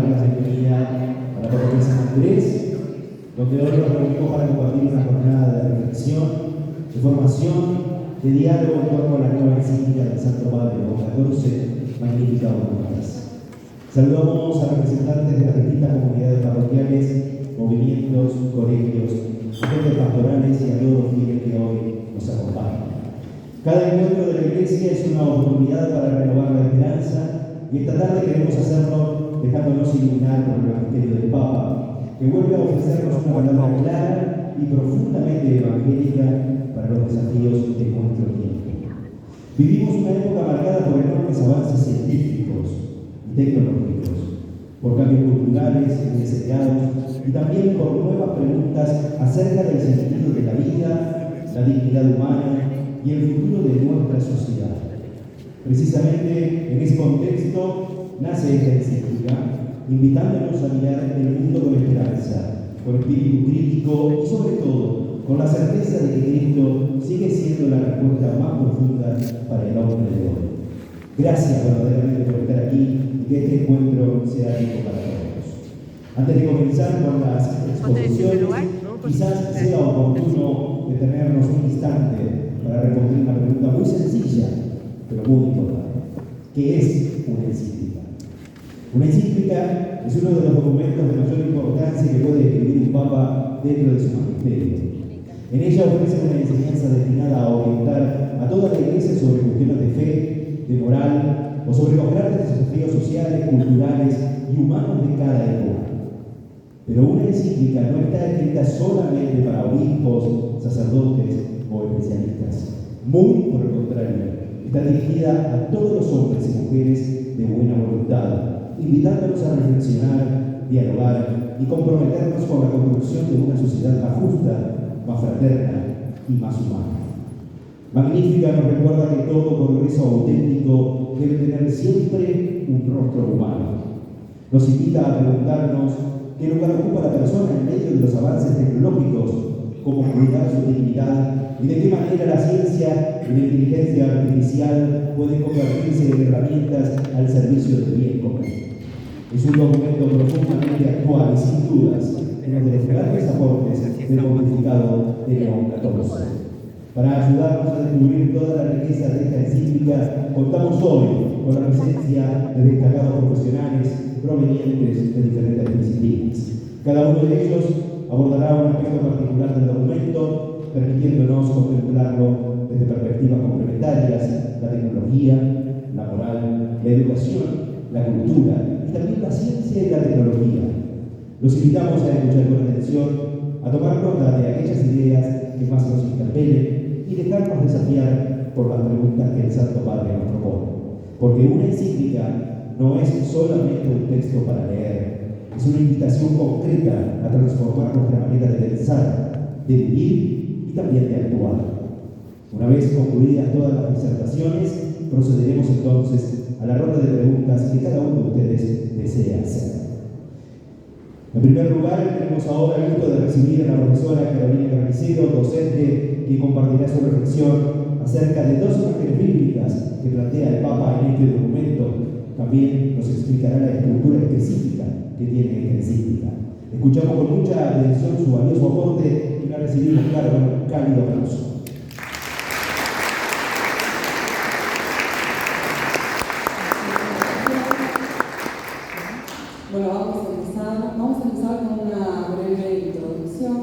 la bienvenida a la parroquia San Andrés, donde hoy nos reunimos para compartir una jornada de reflexión, de formación, de diálogo en torno a la nueva encíclica del Santo Padre León XIV, Magnificat Humanitas. Saludamos a representantes de las distintas comunidades parroquiales, movimientos, colegios, agentes pastorales y a todos los fieles que hoy nos acompañan. Cada encuentro de la Iglesia es una oportunidad para renovar la esperanza y esta tarde queremos hacerlo dejándonos iluminar por el Evangelio del Papa, que vuelve a ofrecernos una palabra clara y profundamente evangélica para los desafíos de nuestro tiempo. Vivimos una época marcada por enormes avances científicos y tecnológicos, por cambios culturales indeseados y también por nuevas preguntas acerca del sentido de la vida, la dignidad humana y el futuro de nuestra sociedad. Precisamente en ese contexto nace esta encíclica, invitándonos a mirar el mundo con esperanza, con espíritu crítico y sobre todo con la certeza de que Cristo sigue siendo la respuesta más profunda para el hombre de hoy. Gracias verdaderamente por estar aquí y que este encuentro sea rico para todos. Antes de comenzar con las exposiciones, quizás sea oportuno detenernos un instante para responder una pregunta muy sencilla, pero muy importante. ¿Qué es una encíclica? Una encíclica es uno de los documentos de mayor importancia que puede escribir un papa dentro de su magisterio. En ella ofrece una enseñanza destinada a orientar a toda la Iglesia sobre cuestiones de fe, de moral o sobre los grandes desafíos sociales, culturales y humanos de cada época. Pero una encíclica no está escrita solamente para obispos, sacerdotes o especialistas. Muy por el contrario, está dirigida a todos los hombres y mujeres de buena voluntad, invitándonos a reflexionar, dialogar y comprometernos con la construcción de una sociedad más justa, más fraterna y más humana. Magnífica nos recuerda que todo progreso auténtico debe tener siempre un rostro humano. Nos invita a preguntarnos qué lugar ocupa la persona en medio de los avances tecnológicos, cómo cuidar su dignidad y de qué manera la ciencia y la inteligencia artificial pueden convertirse en herramientas al servicio del bien común. Es un documento profundamente actual y sin dudas uno de los grandes aportes del pontificado de León XIV. Para ayudarnos a descubrir toda la riqueza de esta encíclica, contamos hoy con la presencia de destacados profesionales provenientes de diferentes disciplinas. Cada uno de ellos abordará un aspecto particular del documento, permitiéndonos contemplarlo desde perspectivas complementarias: la tecnología, la moral, la educación, la cultura y también la ciencia y la tecnología. Los invitamos a escuchar con atención, a tomar nota de aquellas ideas que más nos interpelen y dejarnos desafiar por las preguntas que el Santo Padre nos propone. Porque una encíclica no es solamente un texto para leer, es una invitación concreta a transformar nuestra manera de pensar, de vivir y también de actuar. Una vez concluidas todas las disertaciones, procederemos entonces a la ronda de preguntas que cada uno de ustedes desea hacer. En primer lugar, tenemos ahora el gusto de recibir a la profesora Carolina Carnicero, docente, que compartirá su reflexión acerca de dos imágenes bíblicas que plantea el Papa en este documento. También nos explicará la estructura específica que tiene esta encíclica. Escuchamos con mucha atención su valioso aporte y la recibimos con un cálido aplauso. Bueno, vamos a empezar con una breve introducción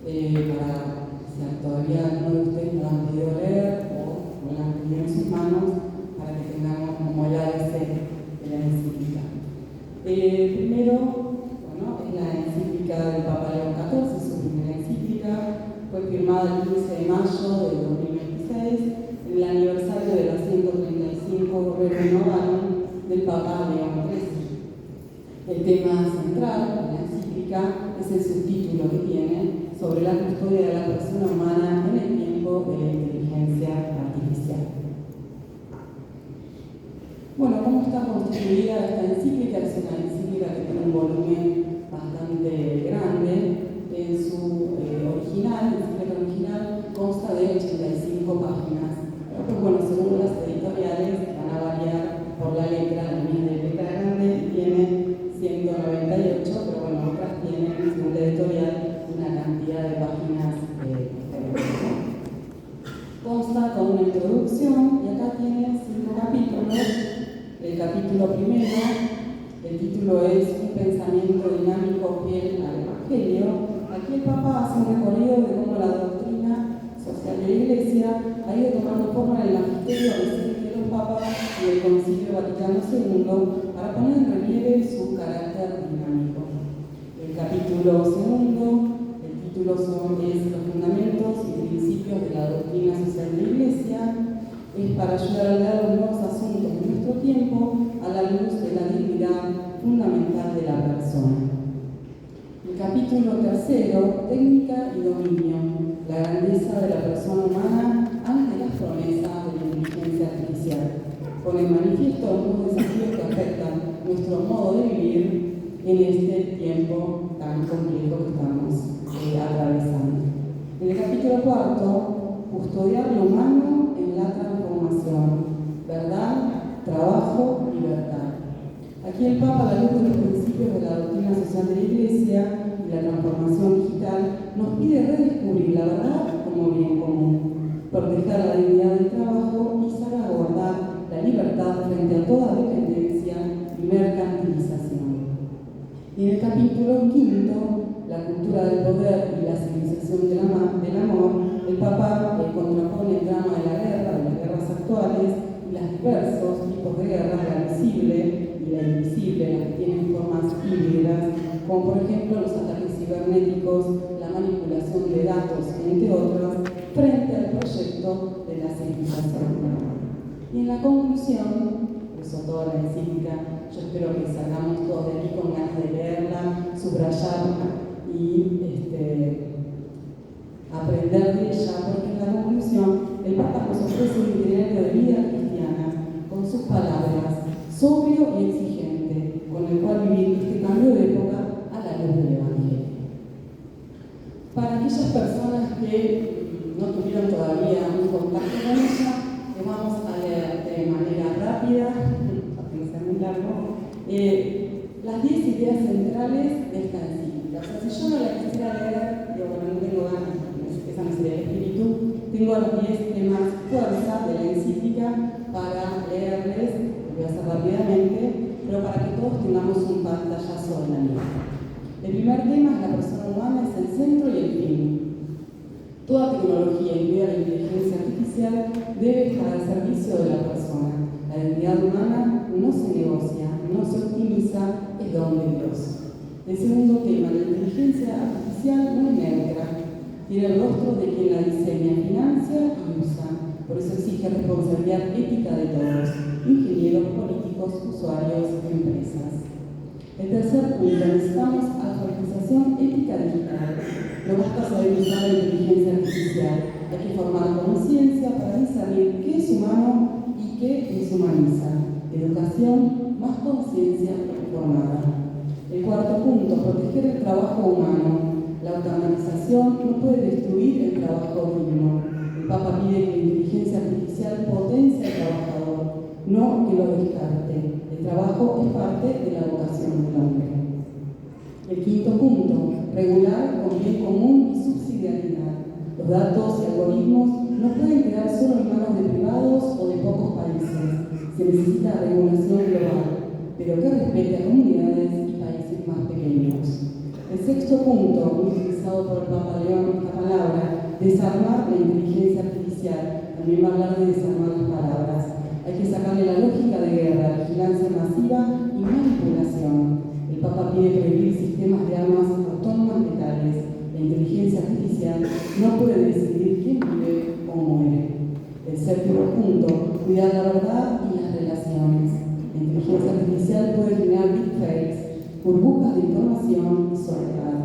para, si todavía no de ustedes no han podido leer o la han tenido en sus manos, para que tengamos como la base de la encíclica. Primero, es la encíclica del Papa León XIV, su primera encíclica, fue firmada el 15 de mayo del 2026, en el aniversario de los 135 renovaron del Papa León XIII. El tema central de la encíclica es el subtítulo que tiene sobre la custodia de la persona humana en el tiempo de la inteligencia artificial. Bueno, ¿cómo está constituida esta encíclica? Es una encíclica que tiene un volumen bastante grande. En su encíclica original, consta de 85 páginas. Pero bueno, según las editoriales, van a variar por la letra. La mía de letra grande tiene 100 título es Un pensamiento dinámico fiel al Evangelio, aquí el Papa hace un recorrido de cómo la doctrina social de la Iglesia ha ido tomando forma en el magisterio reciente de los papas y del Concilio Vaticano II para poner en relieve su carácter dinámico. El capítulo segundo, el título es Los fundamentos y principios de la doctrina social de la Iglesia, es para ayudar a ver los nuevos asuntos de nuestro tiempo a la luz de la dignidad fundamental de la persona. El capítulo tercero, técnica y dominio, la grandeza de la persona humana ante las promesas de la inteligencia artificial. Pone en manifiesto algunos desafíos que afectan nuestro modo de vivir en este tiempo tan complejo que estamos atravesando. En el capítulo cuarto, custodiar lo humano en la transformación, verdad, trabajo, libertad. Aquí el Papa, a la luz de los principios de la doctrina social de la Iglesia y la transformación digital, nos pide redescubrir la verdad como bien común, proteger la dignidad del trabajo y salvaguardar la libertad frente a toda dependencia y mercantilización. Y en el capítulo quinto, la cultura del poder y la civilización del amor, el Papa contrapone el drama de la guerra, de las guerras actuales y los diversos tipos de guerras, la visible y la invisible, las que tienen formas híbridas, como por ejemplo los ataques cibernéticos, la manipulación de datos, entre otras, frente al proyecto de la civilización. Y en la conclusión, uso toda la encíclica, yo espero que salgamos todos de aquí con ganas de leerla, subrayarla y aprender de ella, porque en la conclusión el Papa nos ofrece un itinerario de vida cristiana con sus palabras, sobrio y exigente, con el cual vivir este cambio de época a la luz del Evangelio. Para aquellas personas que no tuvieron todavía un contacto con ella, les vamos a leer de manera rápida, para que no sea muy largo, las 10 ideas centrales de esta encíclica. O sea, si yo no la quisiera leer, digo, bueno, no tengo ganas, esa no sería el espíritu, tengo los 10 temas fuerza de la encíclica para leerles, lo voy a hacer rápidamente, pero para que todos tengamos un pantallazo de la misma. El primer tema es la persona humana, es el centro y el fin. Toda tecnología, incluida la inteligencia artificial, debe estar al servicio de la persona. La dignidad humana no se negocia, no se optimiza, es don de Dios. El segundo tema, la inteligencia artificial no es neutra, tiene el rostro de quien la diseña, financia y usa. Por eso exige responsabilidad ética de todos, ingenieros, políticos, usuarios, empresas. El tercer punto, necesitamos alfabetización ética digital. No basta saber usar la inteligencia artificial, hay que formar conciencia para discernir qué es humano y qué deshumaniza. Educación más conciencia informada. El cuarto punto, proteger el trabajo humano. La automatización no puede destruir el trabajo digno. El Papa pide que la inteligencia artificial potencie al trabajador, no que lo descarte. El trabajo es parte de la vocación del hombre. El quinto punto, regular con bien común y subsidiariedad. Los datos y algoritmos no pueden quedar solo en manos de privados o de pocos países. Se necesita regulación global, pero que respete a comunidades y países más pequeños. El sexto punto, utilizado por el Papa León, esta palabra, desarmar la inteligencia artificial. También va a hablar de desarmar las palabras. Hay que sacarle la lógica de guerra, vigilancia masiva y manipulación. El Papa pide prohibir sistemas de armas autónomas letales. La inteligencia artificial no puede decidir quién vive o muere. El séptimo punto, cuidar la verdad y las relaciones. La inteligencia artificial puede generar deepfakes, burbujas de información y soledad.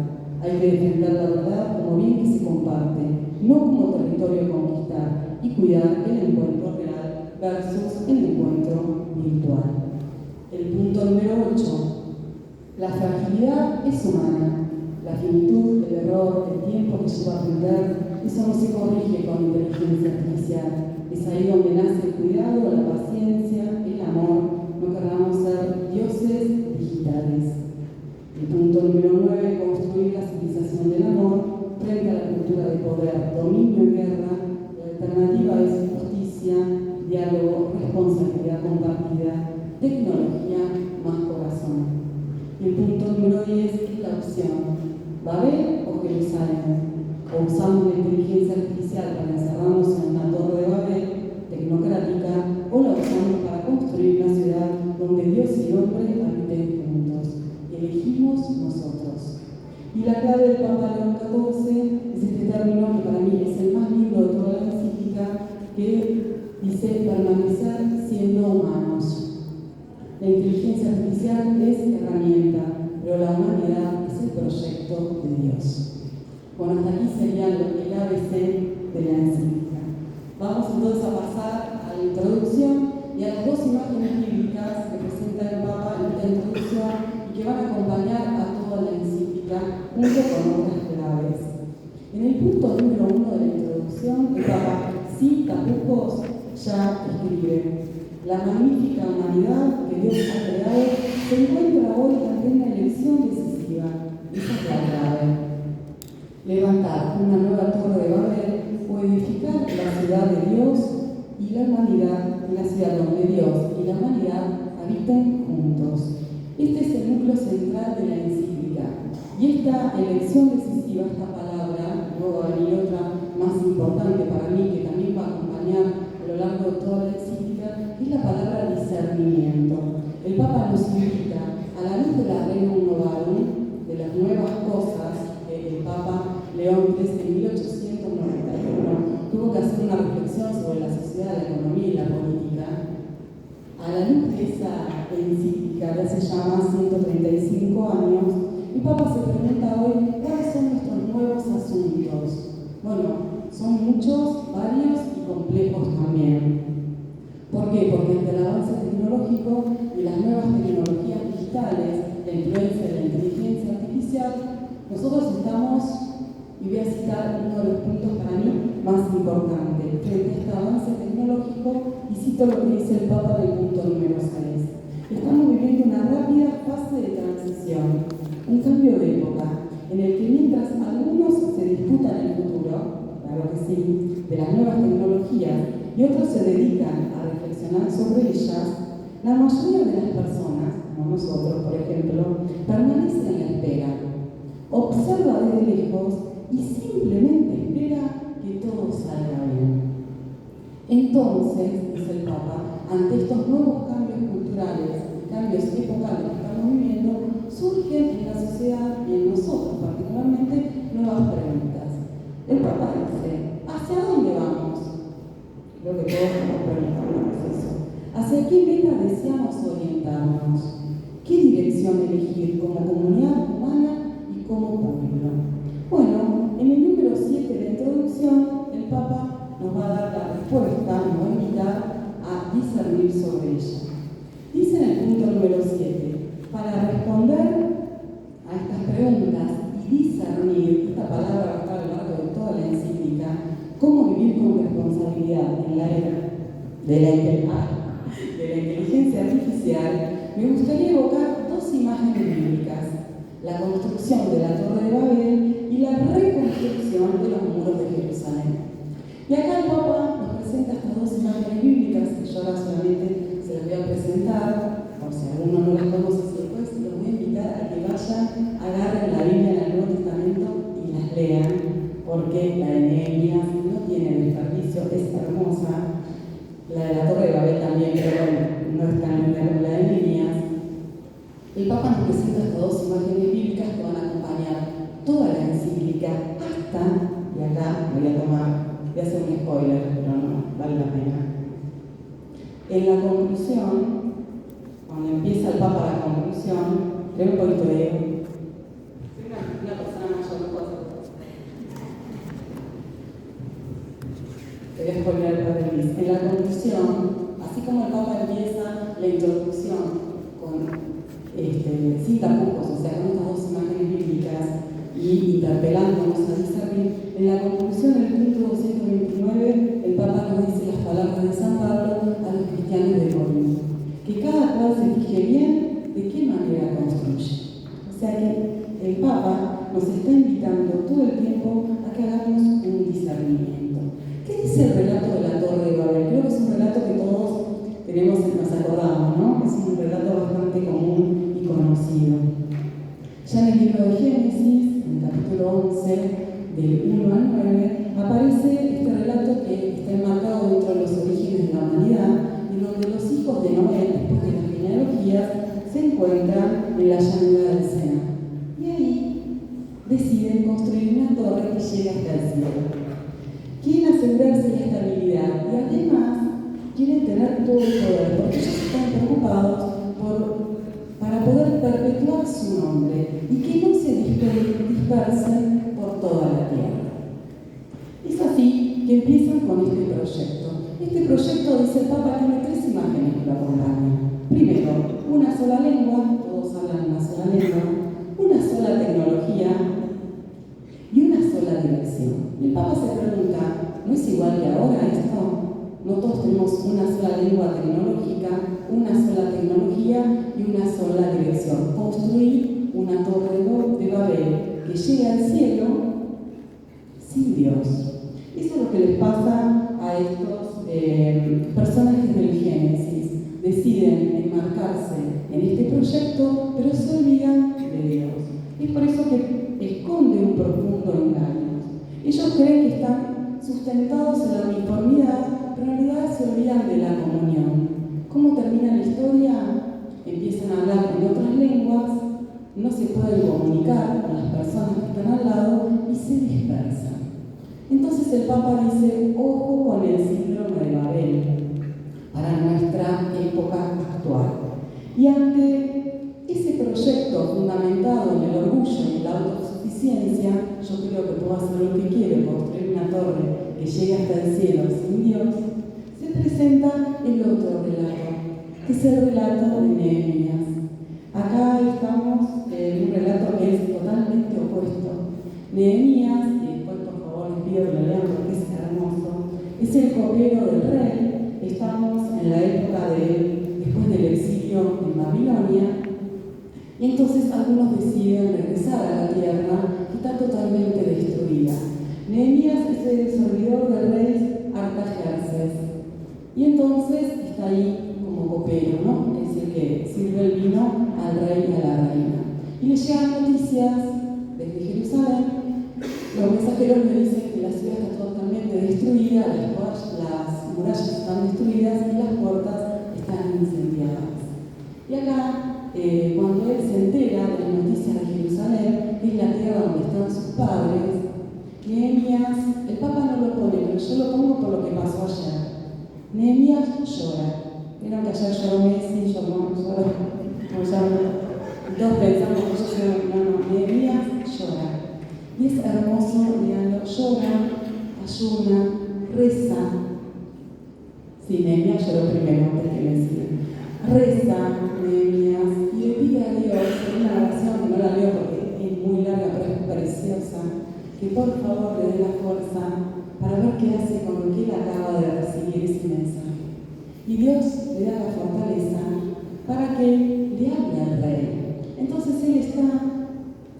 Hay que defender la verdad como bien que se comparte, no como territorio a conquistar, y cuidar el encuentro real versus el encuentro virtual. El punto número 8. La fragilidad es humana. La finitud, el error, el tiempo que lleva a aprender, eso no se corrige con inteligencia artificial. Es ahí donde nace el cuidado, la paciencia, el amor. No queramos ser dioses digitales. El punto número 9, construir la civilización del amor frente a la cultura de poder, dominio y guerra. La alternativa es justicia, diálogo, responsabilidad compartida, tecnología más corazón. construcción? ¿Babel o Jerusalén? ¿O usamos la inteligencia artificial para encerrarnos en una torre de Babel tecnocrática, o la usamos para construir una ciudad donde Dios y el hombre habiten juntos? Elegimos nosotros. Y la clave del Papa León XIV es este término que para mí es el más lindo de toda la encíclica, que dice permanecer siendo humanos. La inteligencia artificial es herramienta, pero la humanidad es el proyecto de Dios. Bueno, hasta aquí sería el ABC de la encíclica. Vamos entonces a pasar a la introducción y a las dos imágenes bíblicas que presenta el Papa en esta introducción y que van a acompañar a toda la encíclica junto con otras claves. En el punto número 1 de la introducción, el Papa, sin tapujos, ya escribe: la magnífica humanidad que Dios ha creado se encuentra hoy ante una elección decisiva. Esa es la clave. Levantar una nueva torre de Babel o edificar la ciudad de Dios y la humanidad, una ciudad donde Dios y la humanidad habiten juntos. Este es el núcleo central de la encíclica. Y esta elección decisiva, esta palabra, luego va a venir otra más importante para mí, que también va a acompañar a lo largo de toda la encíclica, es la palabra discernimiento. El Papa nos invita, a la luz de la Rerum Novarum, de las nuevas cosas que el Papa León XIII en 1891 tuvo que hacer una reflexión sobre la sociedad, la economía y la política. A la luz de esa encíclica, que hace ya más de 135 años, el Papa se pregunta hoy: ¿cuáles son nuestros nuevos asuntos? Bueno, son muchos, varios y complejos también. ¿Por qué? Porque ante el avance tecnológico y las nuevas tecnologías digitales, la influencia de la inteligencia artificial, nosotros estamos, y voy a citar uno de los puntos para mí más importantes, frente a este avance tecnológico, y cito lo que dice el Papa en el punto número 6. Estamos viviendo una rápida fase de transición, un cambio de época, en el que mientras algunos se disputan el futuro, claro que sí, de las nuevas tecnologías, y otros se dedican a reflexionar sobre ellas, la mayoría de las personas, como nosotros por ejemplo, permanece en la espera, observa desde lejos y simplemente espera que todo salga bien. Entonces, dice el Papa, ante estos nuevos cambios culturales, cambios epocales que estamos viviendo, surgen en la sociedad y en nosotros particularmente nuevas preguntas. El Papa dice: ¿hacia dónde vamos? Creo que todos nos preguntamos eso. ¿Hacia qué meta deseamos orientarnos? ¿Qué dirección elegir como comunidad humana y como pueblo? Bueno, en el número 7 de la introducción, el Papa nos va a dar la respuesta, nos va a invitar a discernir sobre ella. Dice en el punto número 7, para responder a estas preguntas y discernir, esta palabra va a estar a lo largo de toda la encíclica, cómo vivir con responsabilidad en la era de la inteligencia artificial, me gustaría evocar dos imágenes bíblicas: la construcción de la Torre de Babel y la reconstrucción de los muros de Jerusalén. Y acá el Papa nos presenta estas dos imágenes bíblicas, que yo ahora solamente se las voy a presentar, por si alguno no las conoce, y después los voy a invitar a que vayan, agarren la Biblia en el Nuevo Testamento y las lean, porque la de Nehemías no tiene desperdicio, es hermosa. La de la Torre de Babel también, pero no es tan linda como la de Nehemías. El Papa nos presenta estas dos imágenes bíblicas que van a acompañar toda la encíclica hasta, y acá voy a hacer un spoiler, pero no, vale la pena. En la conclusión, cuando empieza el Papa la conclusión, creo un poquito de una persona mayor, no puedo hacer. Te voy a spoiler el padre Luis. En la conclusión, así como el Papa empieza la introducción con sin tapujos, o sea, con estas dos imágenes bíblicas y interpelándonos a discernir, en la conclusión del punto 229, el Papa nos dice las palabras de San Pablo a los cristianos de Corinto: que cada cual se fije bien de qué manera construye. O sea que el Papa nos está invitando todo el tiempo a que hagamos un discernimiento. ¿Qué dice el relato de la Torre de Babel? Creo que es un relato que todos nos acordamos, ¿no? Es un relato bastante común y conocido. Ya en el libro de Génesis, en el capítulo 11, del 1 al 9, aparece este relato que está enmarcado dentro de los orígenes de la humanidad, en donde los hijos de Noé, después de las genealogías, se encuentran en la llanura del Sena. Y ahí deciden construir una torre que llegue hasta el cielo. Quieren asegurarse la estabilidad y además quieren tener todo el poder, porque ellos están preocupados para poder perpetuar su nombre y que no se dispersen por toda la tierra. Es así que empiezan con este proyecto. Este proyecto, dice el Papa, tiene tres imágenes que lo acompañan. Primero, una sola lengua, todos hablan una sola lengua, una sola tecnología y una sola dirección. Y el Papa se pregunta, ¿no es igual que ahora esto? No todos tenemos una sola lengua tecnológica, una sola tecnología y una sola dirección. Construir una torre de Babel que llegue al cielo sin Dios. Eso es lo que les pasa a estos personajes del Génesis. Deciden enmarcarse en este proyecto, pero se olvidan de Dios. Es por eso que esconde un profundo engaño. Ellos creen que están sustentados en la uniformidad, pero en realidad se olvidan de la comunión. ¿Cómo termina la historia? Empiezan a hablar en otras lenguas, no se pueden comunicar con las personas que están al lado y se dispersan. Entonces el Papa dice, ojo con el síndrome de Babel para nuestra época actual. Y ante ese proyecto fundamentado en el orgullo y en la autosuficiencia, yo creo que puedo hacer lo que quiero, construir una torre que llegue hasta el cielo sin Dios, se presenta el otro relato, que es el relato de Nehemías. Acá estamos en un relato que es totalmente opuesto. Nehemías, y después por favor les pido que lo lean porque es hermoso, es el copero del rey. Estamos en la época después del exilio en Babilonia, y entonces algunos deciden regresar a la tierra que está totalmente destruida. Nehemías es el servidor del rey Artajerjes, y entonces está ahí como copero, ¿no? Es el que sirve el vino al rey y a la reina. Y le llegan noticias desde Jerusalén. Los mensajeros le dicen que la ciudad está totalmente destruida, las murallas están destruidas y las puertas están incendiadas. Y acá, cuando él se entera de las noticias de Jerusalén, que es la tierra donde están sus padres, Nehemías, el Papa no lo pone, pero yo lo pongo por lo que pasó ayer. Nehemías llora. Vieron que ayer lloró Messi, lloró, todos pensamos que no, Nehemías llora. Y es hermoso, díganlo, llora, ayuna, reza. Sí, Nehemías lloró primero antes que Messi. Reza, Nehemías, y le pide a Dios, en una oración que no la leo porque es muy larga, pero es preciosa, que por favor le dé la fuerza para ver qué hace con lo que él acaba de recibir ese mensaje. Y Dios le da la fortaleza para que le hable al rey. Entonces él está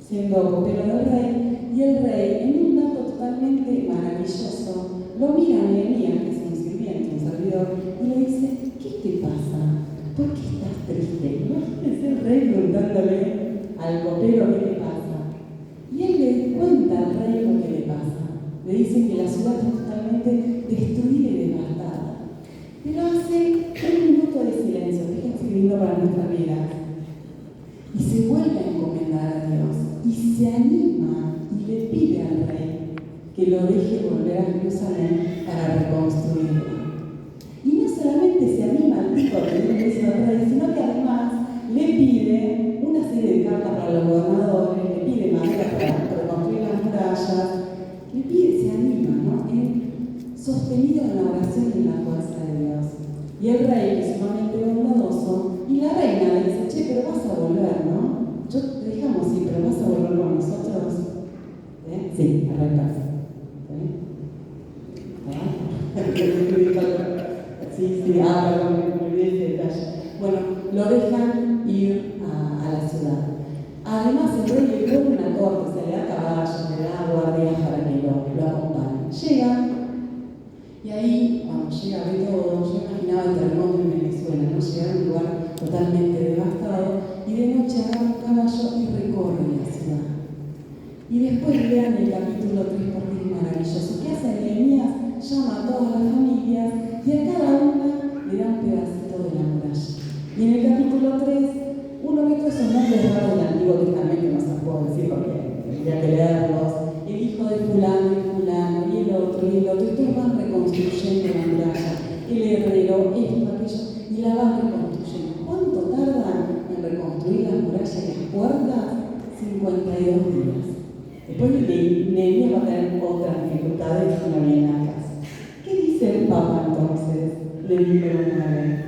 siendo copero del rey, y el rey, en un dato totalmente maravilloso, lo mira a Nehemías, que es un sirviente, un servidor, y le dice, ¿qué te pasa? ¿Por qué estás triste? Imagínense el rey preguntándole al copero qué le pasa. Y él le cuenta al rey lo que le pasa. Le dice que la ciudad está totalmente destruida y devastada. Pero hace un minuto de silencio, fíjense qué lindo para nuestra vida. Y se vuelve a encomendar a Dios. Y se anima y le pide al rey que lo deje volver a Jerusalén para reconstruirla. Y no solamente se anima al tipo a pedirle eso al rey, sino que además le pide una serie de cartas para los gobernadores, le pide madera para reconstruir las murallas, le pide, se anima, ¿no? Sostenido en la oración y en la fuerza de Dios. Y el rey, que es sumamente bondadoso, y la reina le dice, che, pero vas a volver, ¿no? Yo te dejamos, sí, pero vas a volver con nosotros. Sí, arrancás. Sí, perdón, me olvidé ese detalle. Bueno, lo dejan ir a la ciudad. Además, el rey le pone una corte, se le da caballos, le da guardias para que lo acompañen. Llegan, y ahí, cuando llega de todo, yo imaginaba el terremoto en Venezuela, ¿no? Llegar a un lugar totalmente devastado, y de noche agarra un caballo y recorre la después lean el capítulo 3 porque es maravilloso. ¿Qué hace Nehemías? Llama a todas las familias y a cada una le da un pedacito de la muralla. Y en el capítulo 3 uno ve todos esos nombres raros del Antiguo Testamento, no se los puedo decir porque tendría que leerlos. El hijo de fulano y fulano, y el otro, y todos van reconstruyendo la muralla. El herrero, esto, aquello, y la van reconstruyendo. ¿Cuánto tardan en reconstruir las murallas y las puertas? 52 días. Después Nehemías va a tener otras dificultades que no vienen a casa. ¿Qué dice el Papa entonces del libro 9?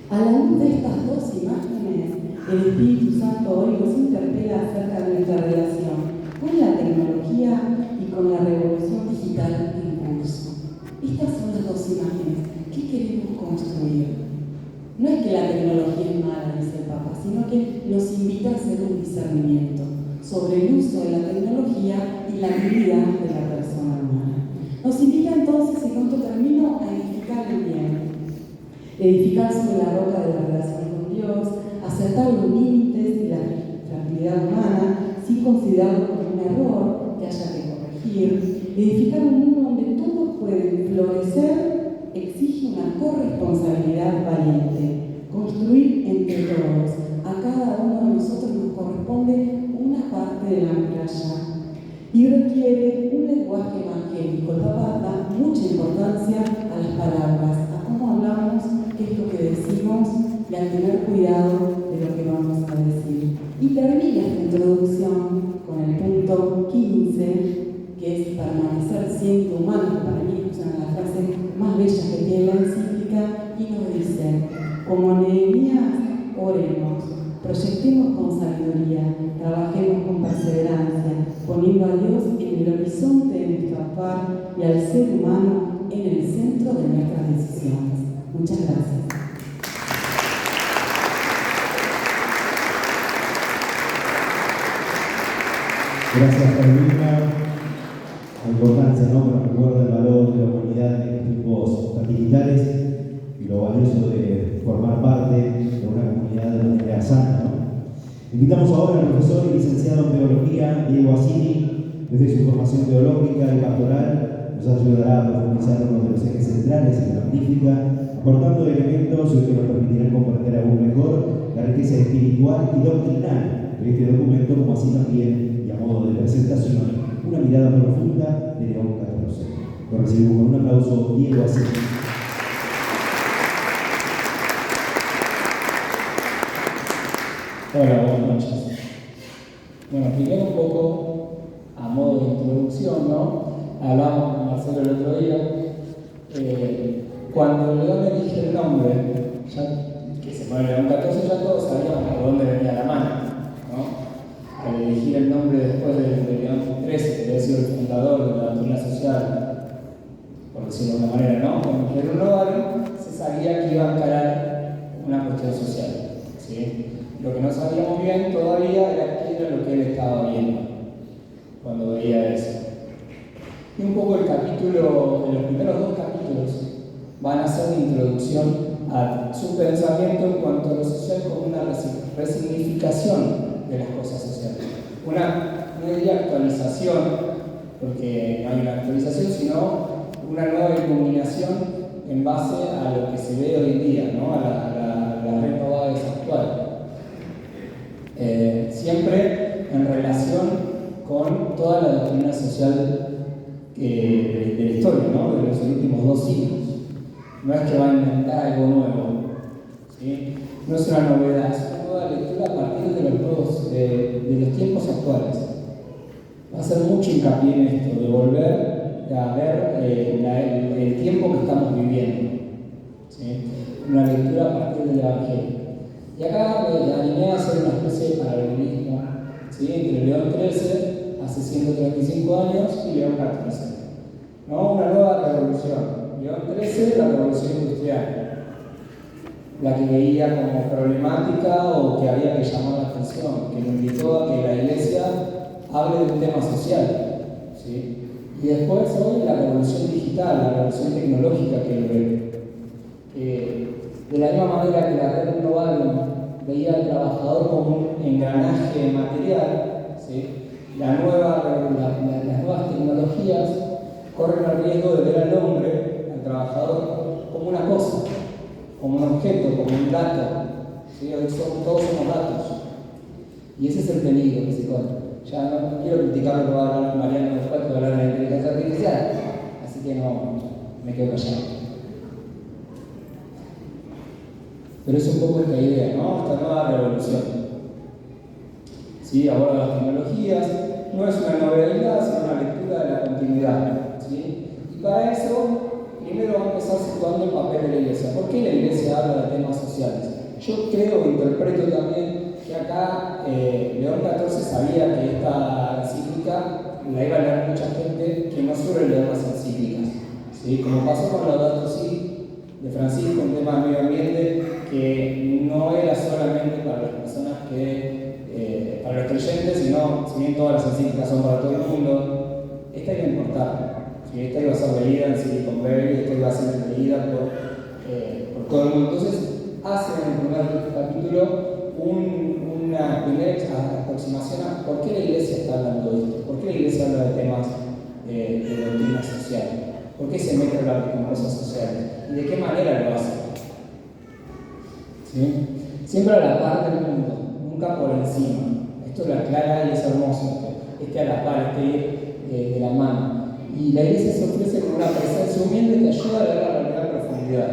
A la luz de estas dos imágenes, el Espíritu Santo hoy nos interpela acerca de nuestra relación con la tecnología y con la revolución digital en curso. Estas son las dos imágenes. ¿Qué queremos construir? No es que la tecnología es mala, dice el Papa, sino que nos invita a hacer un discernimiento sobre el uso de la tecnología y la vida de la persona humana. Nos invita entonces, y con esto termino, a edificar el bien. Edificar sobre la roca de la relación con Dios, acertar los límites y la fragilidad humana sin considerarlo como un error que haya que corregir. Edificar un mundo donde todos pueden florecer exige una corresponsabilidad valiente. Construir entre todos. A cada uno de nosotros nos corresponde una parte de la muralla y requiere un lenguaje evangélico. El Papa da mucha importancia a las palabras, a cómo hablamos, qué es lo que decimos y a tener cuidado de lo que vamos a decir. Y termina esta introducción con el punto 15, que es permanecer siendo humanos. Para mí es una de las frases más bellas que tiene la encíclica y nos dice: como Nehemías, oremos, proyectemos con sabiduría, trabajemos con perseverancia, poniendo a Dios en el horizonte de nuestro actuar y al ser humano en el centro de nuestras decisiones. Muchas gracias. Gracias, Carolina. La importancia, ¿no?, que nos recuerda el valor de la humanidad en estos tiempos digitales y lo valioso de formar parte de una comunidad de manera sana, ¿no? Invitamos ahora al profesor y licenciado en Teología, Diego Asini, desde su formación teológica y pastoral, nos ayudará a profundizar en uno de los ejes centrales de la Magnífica, aportando elementos que nos permitirán comprender aún mejor la riqueza espiritual y doctrinal de este documento, como así también, y a modo de presentación, una mirada profunda de León XIV. Lo recibimos con un aplauso, Diego Asini. Hola, buenas noches. Bueno, primero un poco a modo de introducción, ¿no? Hablábamos con Marcelo el otro día. Cuando León elige el nombre, ya que se pone León XIV, ya todos sabíamos por dónde venía la mano, ¿no? Al elegir el nombre después de León XIII, que había sido el fundador de la doctrina social, por decirlo de una manera, ¿no? Como que era un órgano, se sabía que iba a encarar una cuestión social, ¿sí? Lo que no sabíamos bien todavía era qué era lo que él estaba viendo cuando veía eso. Y un poco el capítulo, los primeros dos capítulos van a ser una introducción a su pensamiento en cuanto a lo social como una resignificación de las cosas sociales. No diría actualización, porque no hay una actualización, sino una nueva iluminación en base a lo que se ve hoy en día, ¿no? a la renovada actual. Siempre en relación con toda la doctrina social de la historia, ¿no? De los últimos 2 siglos. No es que va a inventar algo nuevo, ¿sí? No es una novedad, es una nueva lectura a partir de los tiempos actuales. Va a hacer mucho hincapié en esto, de volver a ver el tiempo que estamos viviendo, ¿sí? Una lectura a partir del Evangelio. Y acá me animé a hacer una especie de paralelismo, ¿sí?, entre León XIII, hace 135 años, y León XIV, ¿no? Una nueva revolución. León XIII, la revolución industrial, la que veía como problemática o que había que llamar la atención, que lo invitó a que la Iglesia hable de un tema social, ¿sí? Y después hoy la revolución digital, la revolución tecnológica que lo ve. De la misma manera que la red global veía al trabajador como un engranaje material, ¿sí?, las nuevas tecnologías corren el riesgo de ver al hombre, al trabajador, como una cosa, como un objeto, como un dato. ¿Sí? Hoy todos somos datos. Y ese es el peligro que se corre. Ya no quiero criticar lo que va a hablar Mariano después, que va a hablar de la inteligencia artificial, así que no me quedo callado. Pero es un poco esta idea, ¿no? Esta nueva revolución. ¿Sí? Aborda las tecnologías, no es una novedad, sino una lectura de la continuidad. ¿Sí? Y para eso, primero vamos a empezar situando el papel de la Iglesia. ¿Por qué la Iglesia habla de temas sociales? Yo creo, interpreto también, que acá León XIV sabía que esta encíclica la iba a leer mucha gente que no suele leer las encíclicas. ¿Sí? Como pasó con Laudato Si de Francisco, un tema de medio ambiente que no era solamente para las personas que, para los creyentes, sino, si bien todas las encíclicas son para todo el mundo, esta iba a importar. ¿Sí? Esta iba a ser leída en Silicon Valley, esta iba a ser leída por todo el mundo. Entonces, hace en el primer capítulo una primera aproximación a por qué la Iglesia está hablando de esto, por qué la Iglesia habla de temas de doctrina social, por qué se mete a hablar con cosas sociales y de qué manera lo hace. ¿Sí? Siempre a la par del mundo, nunca por encima. Esto lo aclara y es hermoso. A la par, de la mano. Y la Iglesia se ofrece como una presencia humilde que ayuda a leer la realidad en profundidad.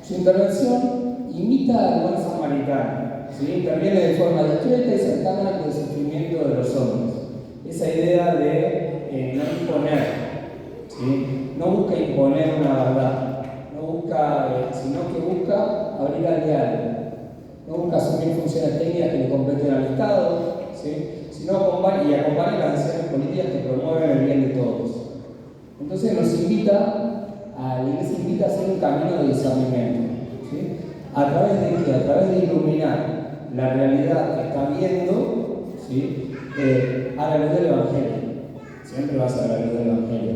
Su intervención imita al buen samaritano, ¿sí? Interviene de forma discreta y cercana con el sufrimiento de los hombres. Esa idea de no imponer, ¿sí? No busca imponer una verdad, no busca, sino que busca abrir al diálogo, no busca asumir funciones técnicas que le competen al Estado, ¿sí? Sino acompaña las decisiones políticas que promueven el bien de todos. Entonces la Iglesia invita a hacer un camino de discernimiento. ¿Sí? ¿A través de qué? A través de iluminar la realidad que está viendo, ¿sí? A la luz del Evangelio. Siempre va a ser a la luz del Evangelio.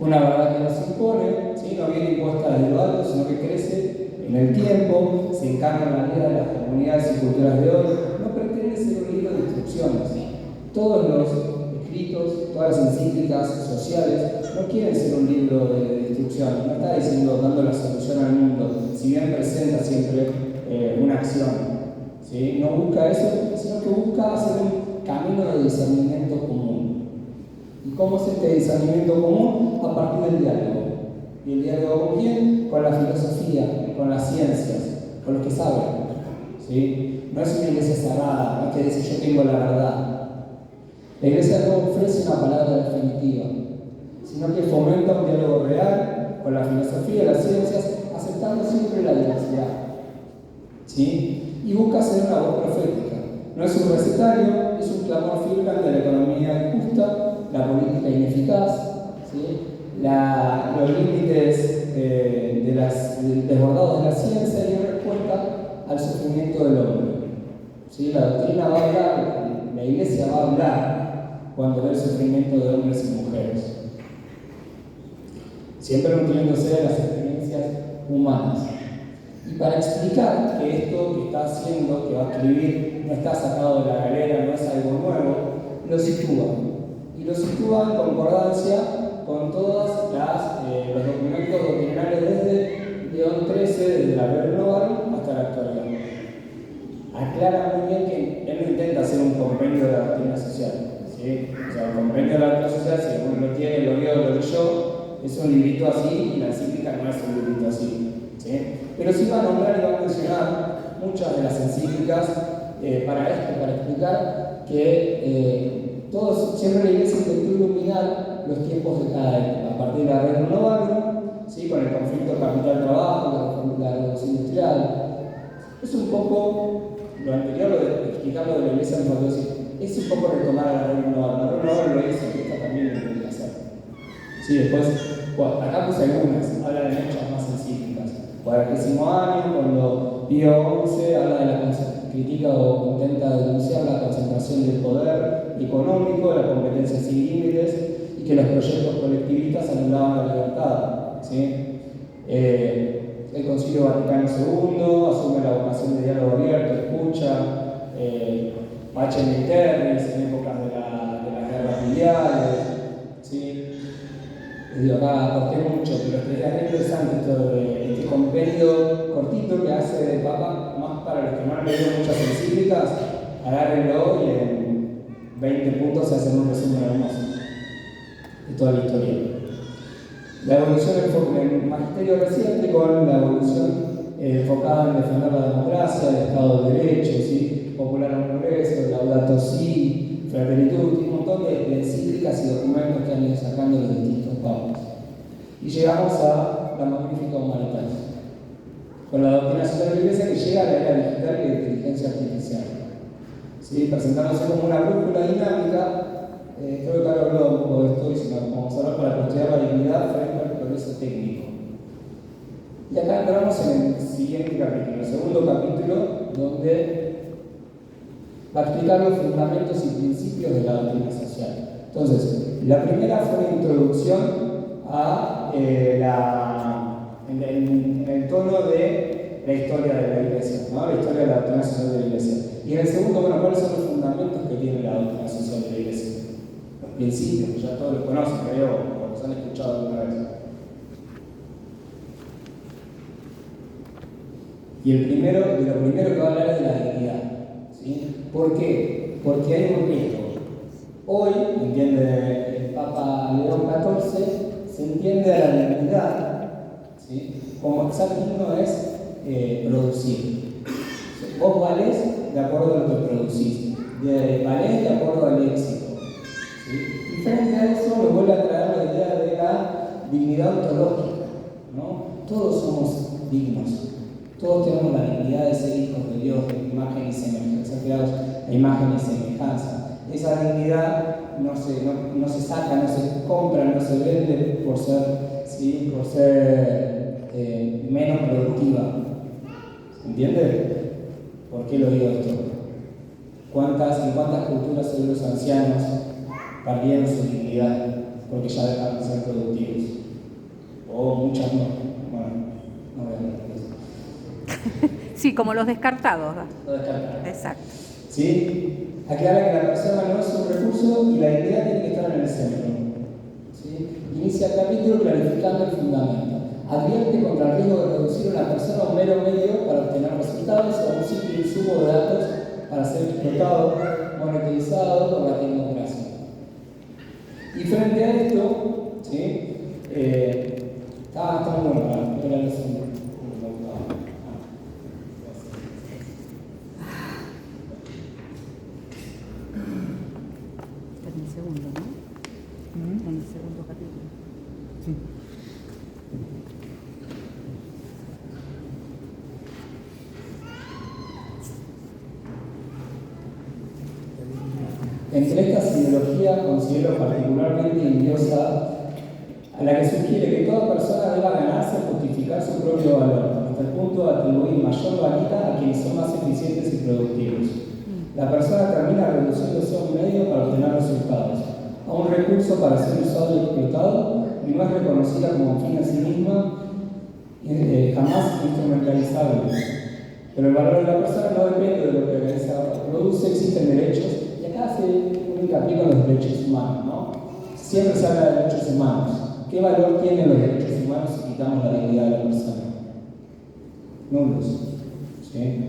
Una verdad que nos impone, ¿sí? No viene impuesta desde lo alto, sino que crece en el tiempo, se encarna en la vida de las comunidades y culturas de hoy. No pretende ser un libro de instrucciones. Todos los escritos, todas las encíclicas sociales no quieren ser un libro de instrucciones, no está diciendo dando la solución al mundo, si bien presenta siempre una acción. ¿Sí? No busca eso, sino que busca hacer un camino de discernimiento común. ¿Y cómo es este discernimiento común? A partir del diálogo. ¿Y el diálogo con quién? Con la filosofía, con las ciencias, con los que saben. ¿Sí? No es una iglesia cerrada, no es que dice yo tengo la verdad. La Iglesia no ofrece una palabra definitiva, sino que fomenta un diálogo real con la filosofía y las ciencias, aceptando siempre la diversidad. ¿Sí? Y busca ser una voz profética. No es un recetario, es un clamor firme ante la economía injusta, la política ineficaz, ¿sí? Los límites desbordados de la ciencia y en respuesta al sufrimiento del hombre. ¿Sí? La doctrina va a hablar, la Iglesia va a hablar cuando ve el sufrimiento de hombres y mujeres. Siempre nutriéndose de las experiencias humanas. Y para explicar que esto que está haciendo, que va a escribir, no está sacado de la galera, no es algo nuevo, lo sitúa. Y lo sitúa en concordancia con todos los documentos doctrinales desde León XIII, desde la Renovarum hasta la actualidad. Aclara muy bien que él no intenta hacer un compendio de la doctrina social. ¿Sí? O sea, el compendio de la doctrina social, si uno lo tiene, lo vio, lo leyó, es un librito así y la encíclica no es un librito así. ¿Sí? Pero sí va a nombrar y va a mencionar muchas de las encíclicas para esto, para explicar que siempre la Iglesia intentó iluminar los tiempos de cada época, a partir de la Renovarum, ¿sí? Con el conflicto capital-trabajo, la revolución industrial. Es un poco lo anterior, explicarlo de la Iglesia en es un poco retomar a la Renovarum. La Renovarum lo hizo, y esta también lo tiene que hacer. Sí, después, bueno, acá puse algunas, habla de muchas más encíclicas. 40º año, cuando Pío XI habla de la critica o intenta denunciar la concentración del poder económico, la competencia sin límites y que los proyectos colectivistas anulaban la libertad. ¿Sí? El Concilio Vaticano II asume la vocación de diálogo abierto, escucha, Bache Terres en épocas de las guerras mundiales, ¿sí? Les digo, acá corté mucho, pero es interesante esto de este compendio cortito que hace de Papa, más para los que no han leído muchas encíclicas, agárrenlo y en 20 puntos se hacen un resumen hermoso de toda la historia. La evolución en el magisterio reciente con la evolución enfocada en defender la democracia, el Estado de Derecho, ¿sí? Popular en progreso, Laudato Si, Fratelli Tutti, un montón de encíclicas y documentos que han ido sacando los distintos papas. Y llegamos a la Magnífica Humanitatis, con la doctrina social de la Iglesia que llega a la era digital y de inteligencia artificial. ¿Sí? Presentándose como una brújula dinámica. Creo que ahora hablado un poco de esto y si nos vamos a hablar para cuestionar la dignidad frente al progreso técnico. Y acá entramos en el siguiente capítulo, el segundo capítulo, donde va a explicar los fundamentos y principios de la doctrina social. Entonces, la primera fue una introducción a en el tono de la historia de la Iglesia, ¿no? La historia de la doctrina social de la Iglesia. Y en el segundo, bueno, ¿cuáles son los fundamentos que tiene la doctrina social de la Iglesia? Los principios, que ya todos los conocen, creo, o los han escuchado alguna vez. Y lo primero que va a hablar es de la dignidad. ¿Sí? ¿Por qué? Porque hay un riesgo. Hoy, entiende el Papa León XIV, se entiende a la dignidad, ¿sí? Como exacto es producir. Vos valés de acuerdo a lo que producís, valés de acuerdo al éxito. ¿Sí? Y frente a eso me vuelve a traer la idea de la dignidad ontológica, ¿no? Todos somos dignos, todos tenemos la dignidad de ser hijos de Dios, de imagen y semejanza, creados a imagen y semejanza. Esa dignidad no se saca, no se compra, no se vende por ser, ¿sí? Por ser menos productiva. ¿Entiende? ¿Por qué lo digo esto? ¿En cuántas culturas hoy los ancianos perdieron su dignidad porque ya dejaron de ser productivos? O muchas no. Bueno, no voy a hablar de eso. Sí, como los descartados. Los descartados. Exacto. ¿Sí? Aclara que la persona no es un recurso y la dignidad tiene que estar en el centro. ¿Sí? Inicia el capítulo clarificando el fundamento. Advierte contra el riesgo de reducir a una persona a un mero medio para obtener resultados o a un simple insumo de datos para ser explotado, monetizado por la tecnocracia. Y frente a esto, ¿sí? Está muy bueno para ver la En el segundo, ¿no? En el segundo capítulo. Sí. Entre estas ideologías considero particularmente envidiosa a la que sugiere que toda persona deba ganarse o justificar su propio valor, hasta el punto de atribuir mayor valía a quienes son más eficientes y productivos. La persona termina reduciéndose a un medio para obtener resultados, a un recurso para ser usado y explotado, y no es reconocida como fin en sí misma, jamás instrumentalizable. Pero el valor de la persona no depende de lo que produce, existen derechos, y acá hace un hincapié con los derechos humanos, ¿no? Siempre se habla de derechos humanos. ¿Qué valor tienen los derechos humanos si quitamos la dignidad de la persona? Nulos. ¿Sí?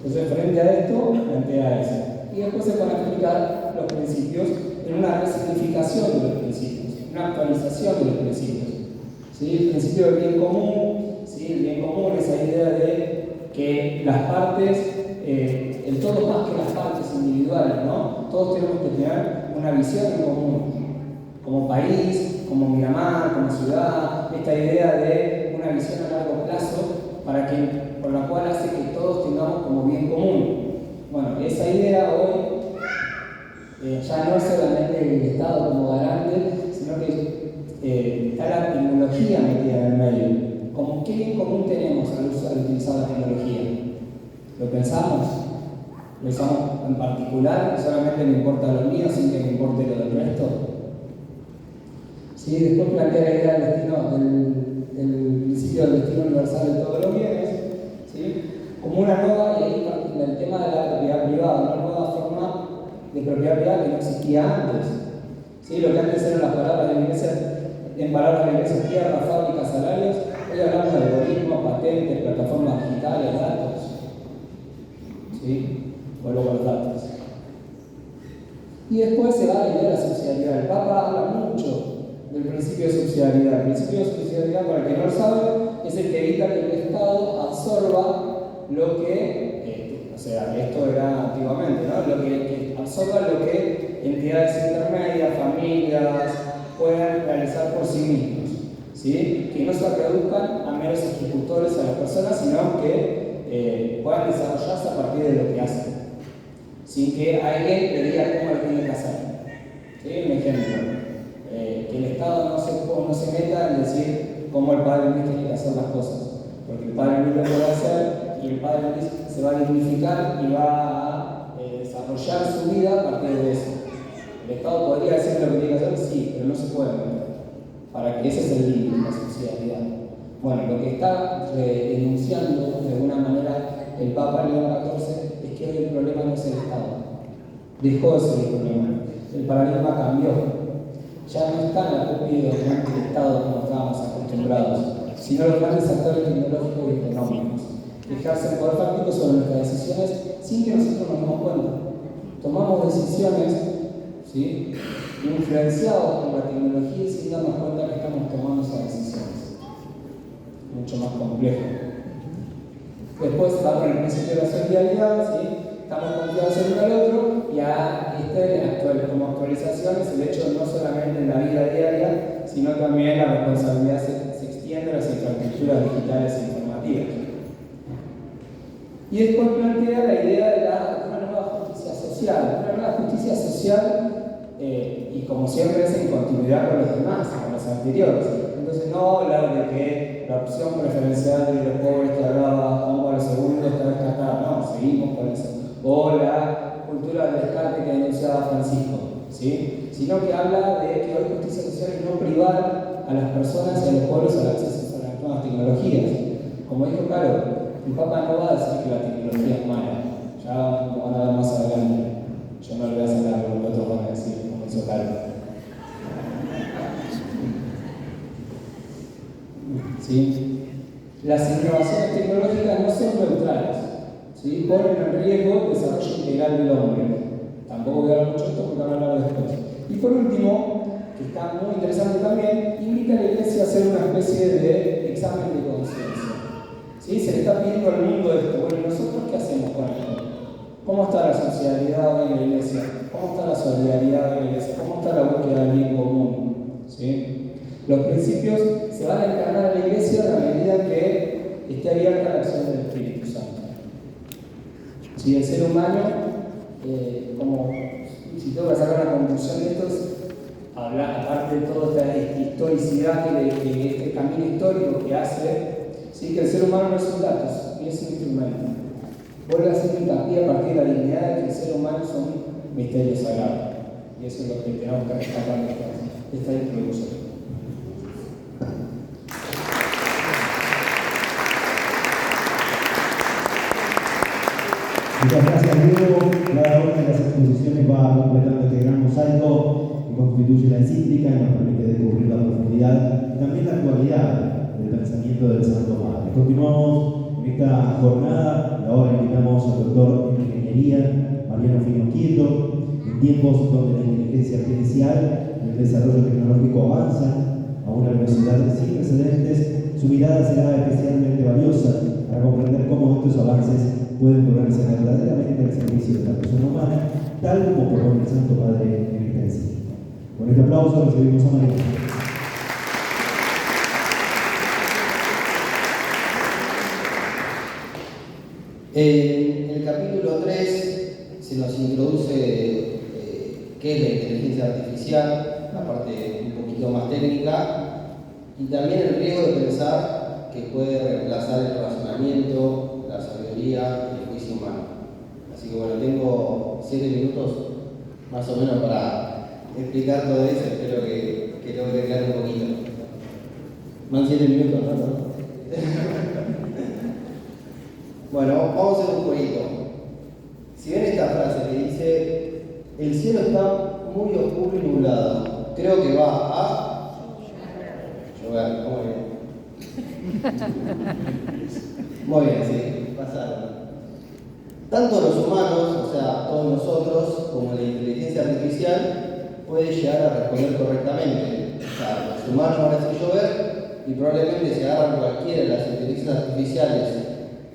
Entonces, frente a esto, plantea eso. Y después se van a explicar los principios en una resignificación de los principios, una actualización de los principios. ¿Sí? El principio del bien común, ¿sí? El bien común, esa idea de que las partes, el todo más que las partes individuales, ¿no? Todos tenemos que tener una visión en común, como país, como Miramar, como ciudad, esta idea de una visión a largo plazo por la cual hace que todos tengamos como bien común. Bueno, esa idea hoy ya no es solamente el Estado como garante, sino que está la tecnología metida en el medio. Como qué bien común tenemos al utilizar la tecnología. ¿Lo pensamos? ¿Lo usamos en particular? ¿Solamente me importa lo mío sin que me importe lo del resto? ¿Sí? Después plantea la idea del destino, del principio del destino universal de todos los bienes, ¿sí? Como una nueva, y ahí el tema de la propiedad privada, ¿no? de propiedad privada que no existía antes. ¿Sí? Lo que antes eran las palabras de la iglesia, en palabras de la iglesia, tierra, fábricas, salarios, hoy hablamos de algoritmos, patentes, plataformas digitales, datos. ¿Sí? Vuelvo con los datos. Y después se va a la idea de la subsidiariedad. El Papa habla mucho del principio de subsidiariedad. El principio de subsidiariedad, para el que no lo sabe, es el que evita que el Estado absorba lo que, o sea, esto era antiguamente, ¿no? Lo que absorba lo que entidades intermedias, familias, puedan realizar por sí mismos. ¿Sí? Que no se reduzcan a meros ejecutores a las personas, sino que puedan desarrollarse a partir de lo que hacen, sin que alguien le diga cómo lo tiene que hacer. ¿Sí? Un ejemplo, que el Estado no se meta en decir cómo el Padre Luis tiene que hacer las cosas, porque el Padre Luis lo puede hacer y el Padre Luis se va a dignificar y va a desarrollar su vida a partir de eso. El Estado podría decir lo que tiene que hacer, sí, pero no se puede meter, para que ese es el límite, la subsidiariedad. Bueno, lo que está denunciando de alguna manera el Papa León XIV es que hoy el problema no es el Estado. Dejó de ser el problema. El paradigma cambió. Ya no está en la copia del Estado como estábamos acostumbrados, sino los grandes actores tecnológicos y económicos. Que ejercen poder fáctico sobre nuestras decisiones sin que nosotros nos demos cuenta. Tomamos decisiones, ¿sí?, influenciados por la tecnología y sin darnos cuenta que estamos tomando esas decisiones. Mucho más complejo. Después va con el principio de la solidaridad, ¿sí? Estamos confiados el uno al otro, y como actualización es el hecho no solamente en la vida diaria, sino también la responsabilidad se extiende a las infraestructuras digitales e informativas. Y después plantea la idea de una nueva justicia social. Una nueva justicia social, y como siempre es en continuidad con los demás, con los anteriores. Entonces no hablar de que la opción preferencial de los pobres que hablaba Juan Pablo II está descartada, no, seguimos con eso. O la cultura del descarte que denunciaba Francisco, ¿sí? Sino que habla de que hoy justicia social es no privar a las personas y a los pueblos al acceso a las nuevas tecnologías. Como dijo Caro, el Papa no va a decir que la tecnología es mala, ya lo van a ver más adelante. Yo no le voy a sacar lo que otros van a decir, como hizo Caro. ¿Sí? Las innovaciones tecnológicas no son neutrales, ¿sí? Ponen en riesgo el desarrollo integral del hombre. Tampoco voy a hablar mucho de esto porque van a hablar después. Y por último, que está muy interesante también, invita a la Iglesia a hacer una especie de examen de conciencia. ¿Sí? Se le está pidiendo al mundo esto. Bueno, ¿y nosotros qué hacemos con esto? ¿Cómo está la sociedad hoy en la Iglesia? ¿Cómo está la solidaridad en la Iglesia? ¿Cómo está la búsqueda del bien común? ¿Sí? Los principios se van a encarnar en la Iglesia a la medida que esté abierta a la acción del Espíritu Santo. Si el ser humano, si tengo que sacar una conclusión de esto, es hablar, aparte de toda esta historicidad de este camino histórico que hace, ¿sí?, que el ser humano no es un dato, es un instrumento. Vuelve a hacer hincapié a partir de la dignidad de que el ser humano es un misterio sagrado. Y eso es lo que tenemos que rescatar de esta introducción. Muchas gracias, Diego. Cada una de las exposiciones va completando este gran mosaico que constituye la encíclica y nos permite descubrir la profundidad y también la actualidad del pensamiento del Santo Padre. Continuamos en esta jornada y ahora invitamos al doctor en Ingeniería, Mariano Finoquieto. En tiempos donde la inteligencia artificial y el desarrollo tecnológico avanzan a una velocidad sin precedentes, su mirada será especialmente valiosa para comprender cómo estos avances pueden ponerse verdaderamente al servicio de la persona humana, tal como propone el Santo Padre en esta encíclica. Con este aplauso recibimos a Mariano. En el capítulo 3 se nos introduce qué es la inteligencia artificial, la parte un poquito más técnica, y también el riesgo de pensar que puede reemplazar el razonamiento, la sabiduría y el juicio humano. Así que bueno, tengo 7 minutos más o menos para explicar todo eso. Espero que logre aclarar un poquito. Van 7 minutos, ¿no? Bueno, vamos a hacer un jueguito. Si ven esta frase que dice El cielo está muy oscuro y nublado. Creo que va a llover. Muy bien, sí, pasaron. Tanto los humanos, o sea, todos nosotros, como la inteligencia artificial, puede llegar a responder correctamente. O sea, los humanos van a decir llover y probablemente se agarran cualquiera de las inteligencias artificiales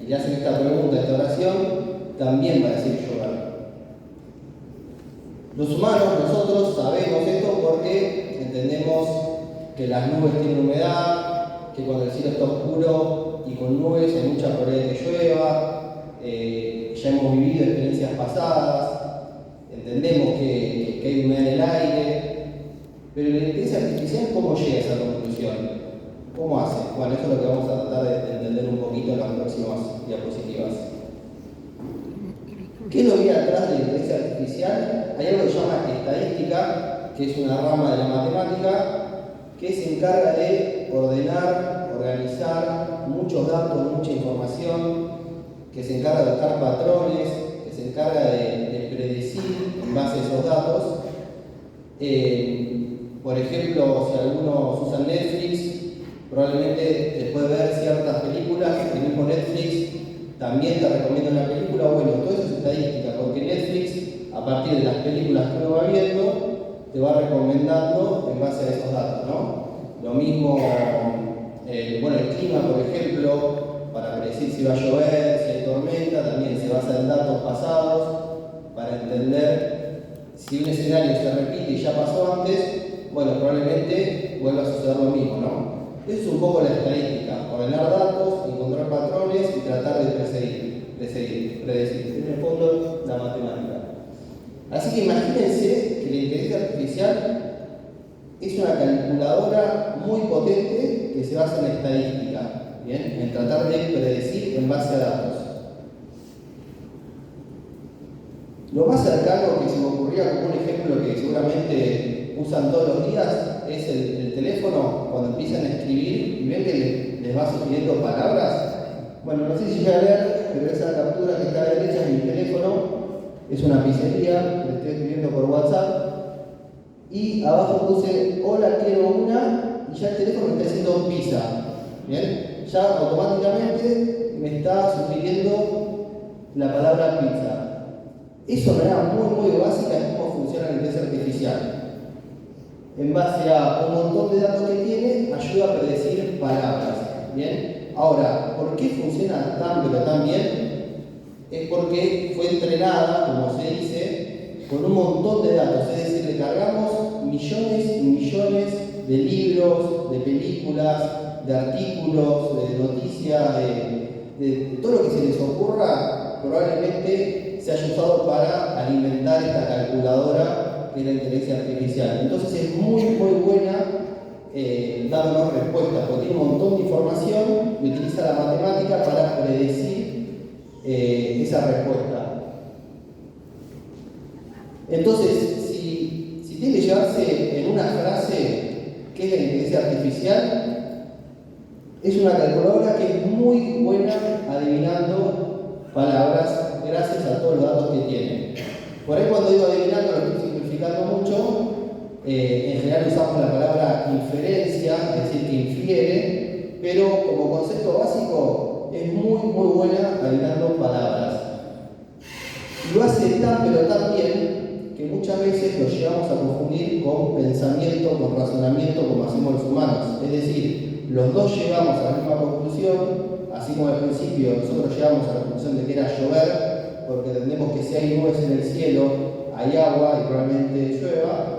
y le hacen esta pregunta, esta oración, también va a decir llover. Los humanos, nosotros sabemos esto porque entendemos que las nubes tienen humedad, que cuando el cielo está oscuro y con nubes hay mucha probabilidad de que llueva. Ya hemos vivido experiencias pasadas, entendemos que hay humedad en el aire, pero la inteligencia artificial, ¿cómo llega a esa conclusión? ¿Cómo hace? Bueno, eso es lo que vamos a tratar de entender un poquito en las próximas diapositivas. ¿Qué es lo que hay atrás de la inteligencia artificial? Hay algo que se llama estadística, que es una rama de la matemática, que se encarga de ordenar, organizar muchos datos, mucha información, que se encarga de buscar patrones, que se encarga de predecir en base a esos datos. Por ejemplo, si algunos usan Netflix, probablemente después de ver ciertas películas, el mismo Netflix también te recomienda una película. Bueno, todo eso es estadística, porque Netflix, a partir de las películas que uno va viendo, te va recomendando en base a esos datos, ¿no? Lo mismo, bueno, el clima, por ejemplo, para predecir si va a llover, si hay tormenta, también se basa en datos pasados para entender si un escenario se repite y ya pasó antes, bueno, probablemente vuelva a suceder lo mismo, ¿no? Eso es un poco la estadística, ordenar datos, encontrar patrones y tratar de predecir. En el fondo, la matemática. Así que imagínense que la inteligencia artificial es una calculadora muy potente que se basa en estadística. Bien, en tratar de predecir en base a datos. Lo más cercano que se me ocurría como un ejemplo que seguramente usan todos los días es el teléfono, cuando empiezan a escribir y ven que les va sugiriendo palabras. Bueno, no sé si llega a ver, pero esa captura que está a la derecha de mi teléfono es una pizzería, le estoy escribiendo por WhatsApp y abajo puse hola, quiero una, y ya el teléfono me está haciendo pizza. Bien, ya automáticamente me está sugiriendo la palabra pizza. Eso de manera muy básica es cómo funciona la inteligencia artificial. En base a un montón de datos que tiene, ayuda a predecir palabras. ¿Bien? Ahora, ¿por qué funciona tan bien? Es porque fue entrenada, como se dice, con un montón de datos. Es decir, le cargamos millones y millones de libros, de películas, de artículos, de noticias, de todo lo que se les ocurra, probablemente se haya usado para alimentar esta calculadora que es la inteligencia artificial. Entonces es muy buena dándonos respuestas, porque tiene un montón de información y utiliza la matemática para predecir esa respuesta. Entonces, si tiene que llevarse en una frase qué es la inteligencia artificial, es una calculadora que es muy buena adivinando palabras gracias a todos los datos que tiene. Por ahí cuando digo adivinando lo estoy simplificando mucho. En general usamos la palabra inferencia, es decir, que infiere, pero como concepto básico es muy buena adivinando palabras. Y lo hace tan bien que muchas veces lo llevamos a confundir con pensamiento, con razonamiento, como hacemos los humanos. Es decir, los dos llegamos a la misma conclusión, así como al principio nosotros llegamos a la conclusión de que era llover, porque entendemos que si hay nubes en el cielo, hay agua y probablemente llueva.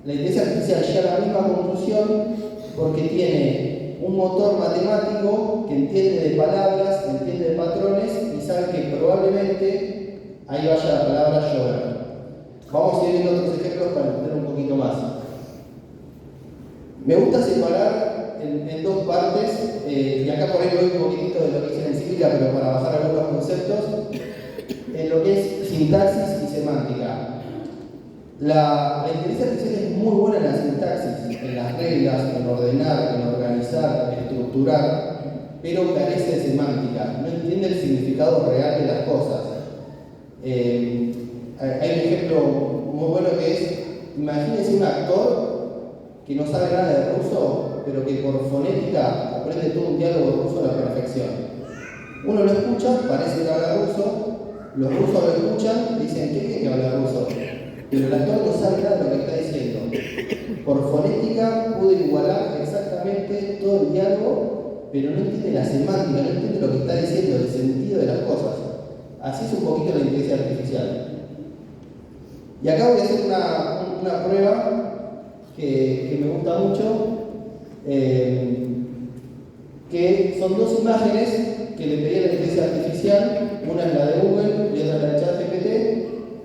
La inteligencia artificial llega a la misma conclusión porque tiene un motor matemático que entiende de palabras, entiende de patrones y sabe que probablemente ahí vaya la palabra llover. Vamos a ir viendo otros ejemplos para entender un poquito más. Me gusta separar en dos partes, y acá por ahí voy un poquitito de lo que hice en encíclica, pero para bajar algunos conceptos, en lo que es sintaxis y semántica. La inteligencia artificial es muy buena en la sintaxis, en las reglas, en ordenar, en organizar, en estructurar, pero carece de semántica, no entiende el significado real de las cosas. Hay un ejemplo muy bueno que es, imagínense un actor que no sabe nada de ruso, pero que por fonética aprende todo un diálogo ruso a la perfección. Uno lo escucha, parece que habla ruso, los rusos lo escuchan, dicen, ¿qué que habla ruso? Pero el actor no sabe nada de lo que está diciendo. Por fonética pudo igualar exactamente todo el diálogo, pero no entiende la semántica, no entiende lo que está diciendo, el sentido de las cosas. Así es un poquito la inteligencia artificial. Y acá voy a hacer una prueba que me gusta mucho, que son dos imágenes que le pedí a la inteligencia artificial, una es la de Google y otra es la de ChatGPT.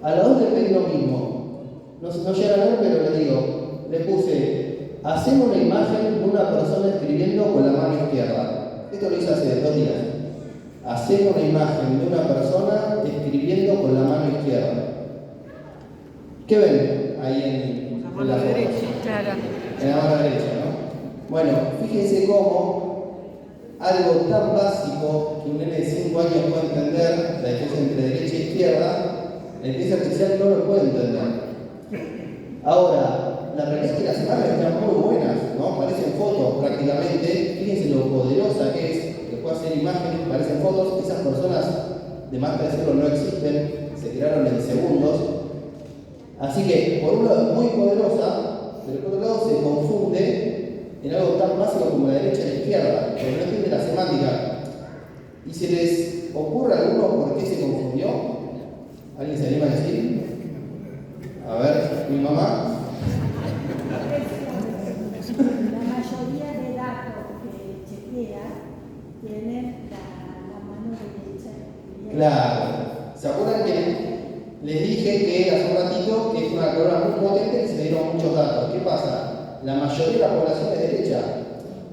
A las dos le pedí lo mismo. No llegan a ver, pero les digo, le puse, hacemos una imagen de una persona escribiendo con la mano izquierda. Esto lo hice hace 2 días. Hacemos una imagen de una persona escribiendo con la mano izquierda. ¿Qué ven ahí en la foto? En la mano derecha, ¿no? Bueno, fíjense cómo algo tan básico que un nene de 5 años puede entender, la diferencia entre derecha e izquierda, la inteligencia artificial no lo puede entender. Ahora, la realidad es que las imágenes están muy buenas, ¿no? Parecen fotos prácticamente. Fíjense lo poderosa que es, que puede hacer imágenes, parecen fotos. Esas personas, de más que decirlo, no existen, se crearon en segundos. Así que, por un lado, es muy poderosa, pero por otro lado, se confunde en algo tan básico como la derecha y la izquierda, porque no entiende la semántica. ¿Y se les ocurre a alguno por qué se confundió? ¿Alguien se anima a decir? A ver, mi mamá. La mayoría de datos que chequea tienen la mano derecha. Claro. ¿Se acuerdan que les dije que hace un ratito que es una calculadora muy potente que se le dieron muchos datos? ¿Qué pasa? La mayoría de la población es derecha.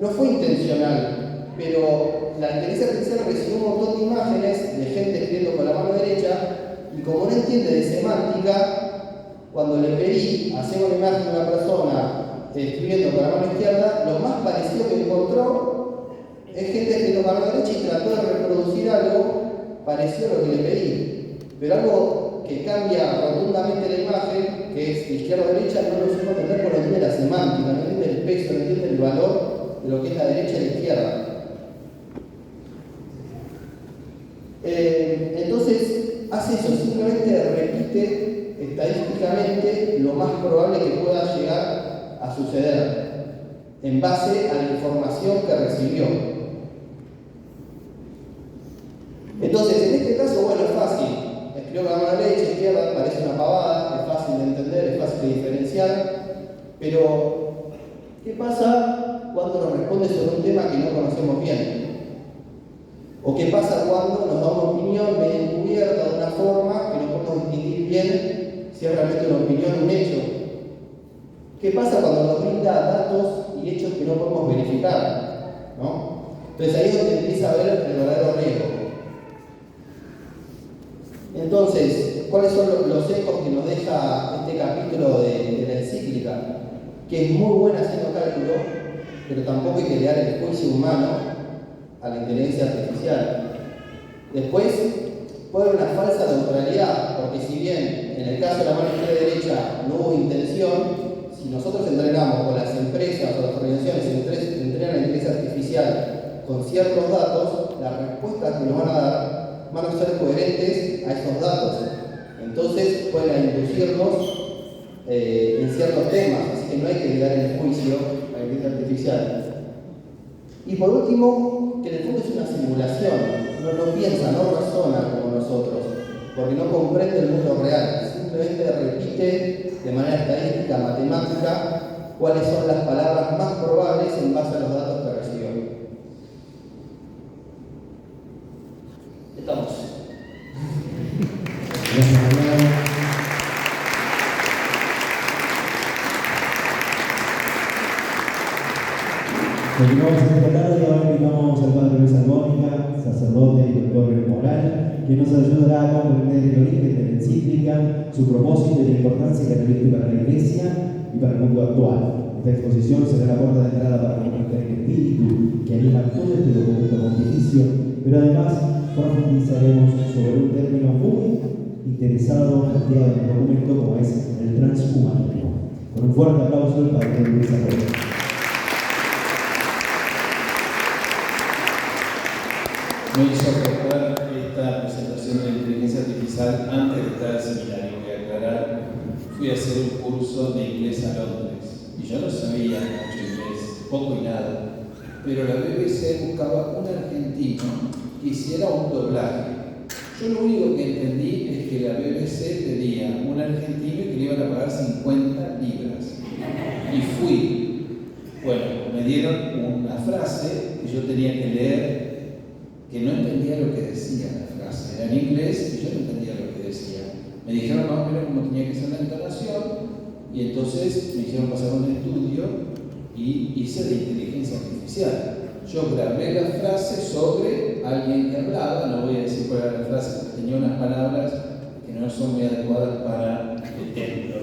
No fue intencional, pero la inteligencia artificial recibió un montón de imágenes de gente escribiendo con la mano derecha y como no entiende de semántica, cuando le pedí hacer una imagen de una persona escribiendo con la mano izquierda, lo más parecido que encontró es gente escribiendo con la mano derecha y trató de reproducir algo parecido a lo que le pedí. Pero algo que cambia rotundamente la imagen, que es de izquierda a derecha, no lo supo entender porque no entiende la semántica, no entiende el peso, no entiende el valor de lo que es la derecha y la izquierda. Entonces, hace eso, simplemente repite estadísticamente lo más probable que pueda llegar a suceder en base a la información que recibió. Entonces, en este caso, bueno, es fácil. Escribió con la mano derecha, izquierda, parece una pavada, es fácil de entender, es fácil de diferenciar, pero ¿qué pasa cuando nos responde sobre un tema que no conocemos bien? ¿O qué pasa cuando nos da una opinión medio encubierta de una forma que no podemos distinguir bien si es realmente una opinión o un hecho? ¿Qué pasa cuando nos brinda datos y hechos que no podemos verificar? ¿No? Entonces ahí es donde empieza a ver el verdadero riesgo. Entonces, ¿cuáles son los ecos que nos deja este capítulo de la encíclica? Que es muy buena haciendo cálculo, pero tampoco hay que dar el juicio humano a la inteligencia artificial. Después, puede haber una falsa neutralidad, porque si bien en el caso de la mano izquierda y derecha no hubo intención, si nosotros entrenamos con las empresas o las organizaciones entrenan la inteligencia artificial con ciertos datos, las respuestas que nos van a dar van a ser coherentes a esos datos. Entonces pueden inducirnos en ciertos temas, así que no hay que dar el juicio a la inteligencia artificial. Y por último, que en el fondo es una simulación, no piensa, no razona como nosotros, porque no comprende el mundo real, simplemente repite de manera estadística, matemática, cuáles son las palabras más probables en base a los datos que recibió. Estamos. Gracias, Manuel. Continuamos en esta tarde y ahora invitamos al Padre Luis Albónica, sacerdote y doctor moral, que nos ayudará a comprender el origen de la encíclica, su propósito y la importancia que reviste para la Iglesia y para el mundo actual. Esta exposición será la puerta de entrada para comprender el espíritu que anima todo este documento pontificio, pero además profundizaremos sobre un término muy interesado planteado en el documento como es el transhumanismo. Con un fuerte aplauso al padre Luis Arroyo. Me hizo acordar esta presentación de la inteligencia artificial antes de estar al seminario. Voy a aclarar, fui a hacer un curso de inglés a Londres y yo no sabía mucho inglés, poco y nada, pero la BBC buscaba un argentino que hiciera un doblaje. Yo lo único que entendí es que la BBC pedía un argentino y que le iban a pagar 50 libras. Y fui. Bueno, me dieron una frase que yo tenía que leer, que no entendía lo que decía la frase. Era en inglés y yo no entendía lo que decía. Me dijeron más o menos cómo tenía que ser la entonación y entonces me hicieron pasar un estudio y hice de inteligencia artificial. Yo grabé la frase sobre alguien que hablaba, no voy a decir cuál era la frase porque tenía unas palabras que no son muy adecuadas para el templo.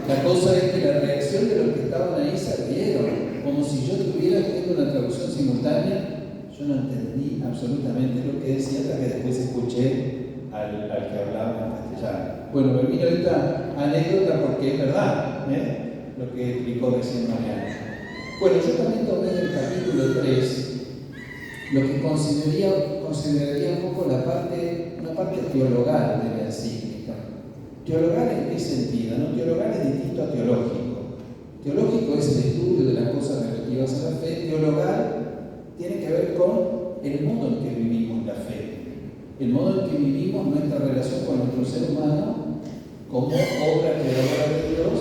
La cosa es que la reacción de los que estaban ahí se rieron, como si yo estuviera haciendo una traducción simultánea. Yo no entendí absolutamente lo que decía hasta que después escuché al que hablaba en castellano. Bueno, me vino esta anécdota porque es verdad, lo que explicó recién Mariana. Bueno, yo también tomé del capítulo 3 lo que consideraría un poco una parte teologal de la encíclica. ¿Teologal en qué sentido? ¿No? Teologal es distinto a teológico. Teológico es el estudio de las cosas relativas a la fe. Teologal tiene que ver con el modo en que vivimos la fe, el modo en que vivimos nuestra relación con nuestro ser humano como obra creadora de Dios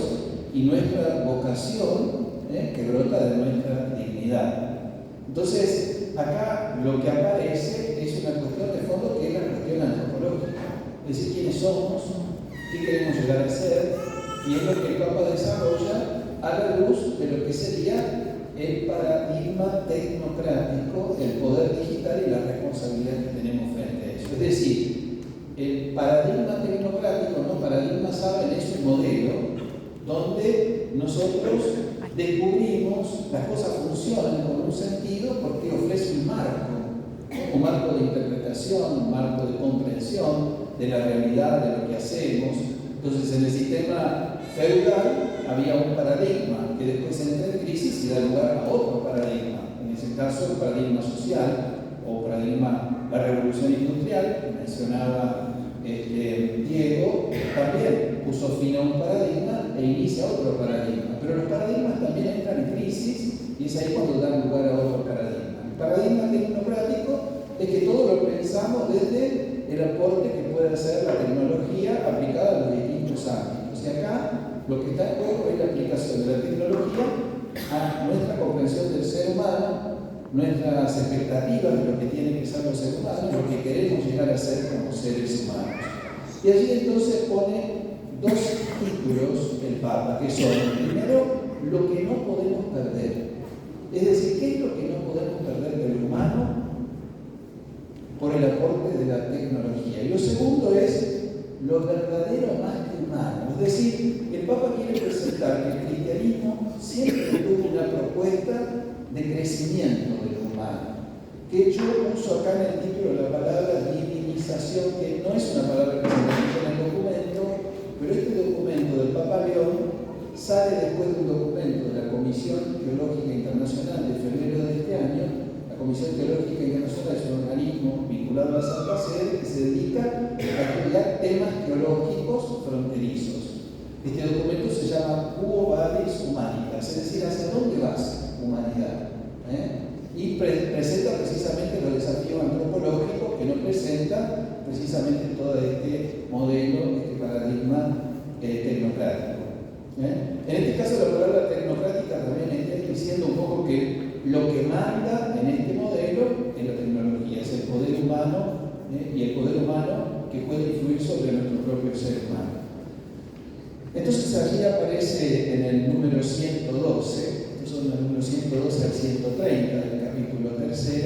y nuestra vocación que brota de nuestra dignidad. Entonces, acá lo que aparece es una cuestión de fondo que es la cuestión antropológica, es decir, quiénes somos, qué queremos llegar a ser, y es lo que el Papa desarrolla a la luz de lo que sería el paradigma tecnocrático, el poder digital y la responsabilidad que tenemos frente a eso. Es decir, el paradigma tecnocrático, ¿no? Paradigma saben, es un modelo donde nosotros descubrimos las cosas funcionan con un sentido porque ofrece un marco de interpretación, un marco de comprensión de la realidad, de lo que hacemos. Entonces, en el sistema feudal había un paradigma que después entra en crisis y da lugar a otro paradigma. En ese caso, el paradigma social o paradigma, la revolución industrial, que mencionaba Diego, también puso fin a un paradigma e inicia otro paradigma. Pero los paradigmas también entran en crisis y es ahí cuando dan lugar a otro paradigma. El paradigma tecnocrático es que todo lo pensamos desde el aporte que puede hacer la tecnología aplicada a los distintos ámbitos. Y acá lo que está en juego es la aplicación de la tecnología a nuestra comprensión del ser humano, nuestras expectativas de lo que tienen que ser los seres humanos, lo que queremos llegar a ser como seres humanos. Y allí entonces pone dos títulos el Papa, que son, primero, lo que no podemos perder. Es decir, ¿qué es lo que no podemos perder del humano por el aporte de la tecnología? Y lo segundo es lo verdadero más que humano. Es decir, el Papa quiere presentar que el cristianismo siempre tuvo una propuesta de crecimiento del humano. Que yo uso acá en el título la palabra divinización, que no es una palabra que se menciona en el documento, pero este documento del Papa León sale después de un documento de la Comisión Teológica Internacional de febrero de este año. La Comisión Teológica Internacional es un organismo vinculado a la Santa Sede que se dedica a estudiar temas teológicos fronterizos. Este documento se llama Quo Vadis Humanitas, es decir, ¿hacia dónde vas, humanidad? Y presenta precisamente los desafíos antropológicos que nos presenta precisamente todo este modelo, este paradigma tecnocrático. En este caso la palabra tecnocrática también está diciendo un poco que lo que manda en este modelo es la tecnología, es el poder humano y el poder humano que puede influir sobre nuestro propio ser humano. Entonces allí aparece en el número 112, estos son los números 112 al 130 del capítulo 3,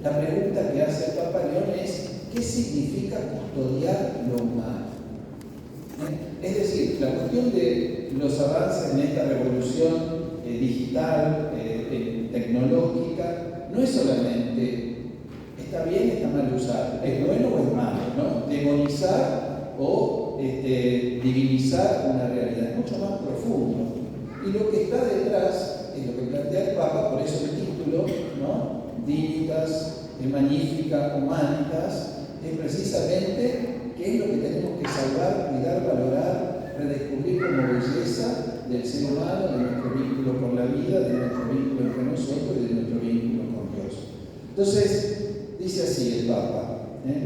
la pregunta que hace el Papa León es ¿qué significa custodiar lo humano? Es decir, la cuestión de los avances en esta revolución digital, tecnológica, no es solamente está bien, está mal usar, es bueno o es malo, ¿no? Demonizar o divinizar una realidad, es mucho más profundo. Y lo que está detrás es lo que plantea el Papa, por eso el título, ¿no? Dignitas, Magnificat Humanitas, es precisamente qué es lo que tenemos que salvar, cuidar, valorar, redescubrir como belleza del ser humano, de nuestro vínculo con la vida, de nuestro vínculo entre nosotros y de nuestro vínculo con Dios. Entonces, dice así el Papa,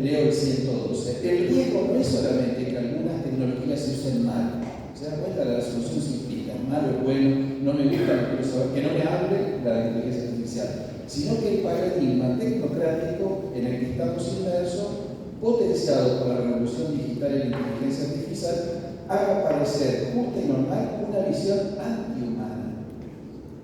leo el 112, el riesgo no es solamente que algunas tecnologías se usen mal, se dan cuenta de la solución simplista, malo es bueno, no me gusta, no quiero saber, que no me hable la inteligencia artificial, sino que el paradigma tecnocrático en el que estamos inmersos, potenciado por la revolución digital y la inteligencia artificial, haga parecer justa y normal una visión antihumana,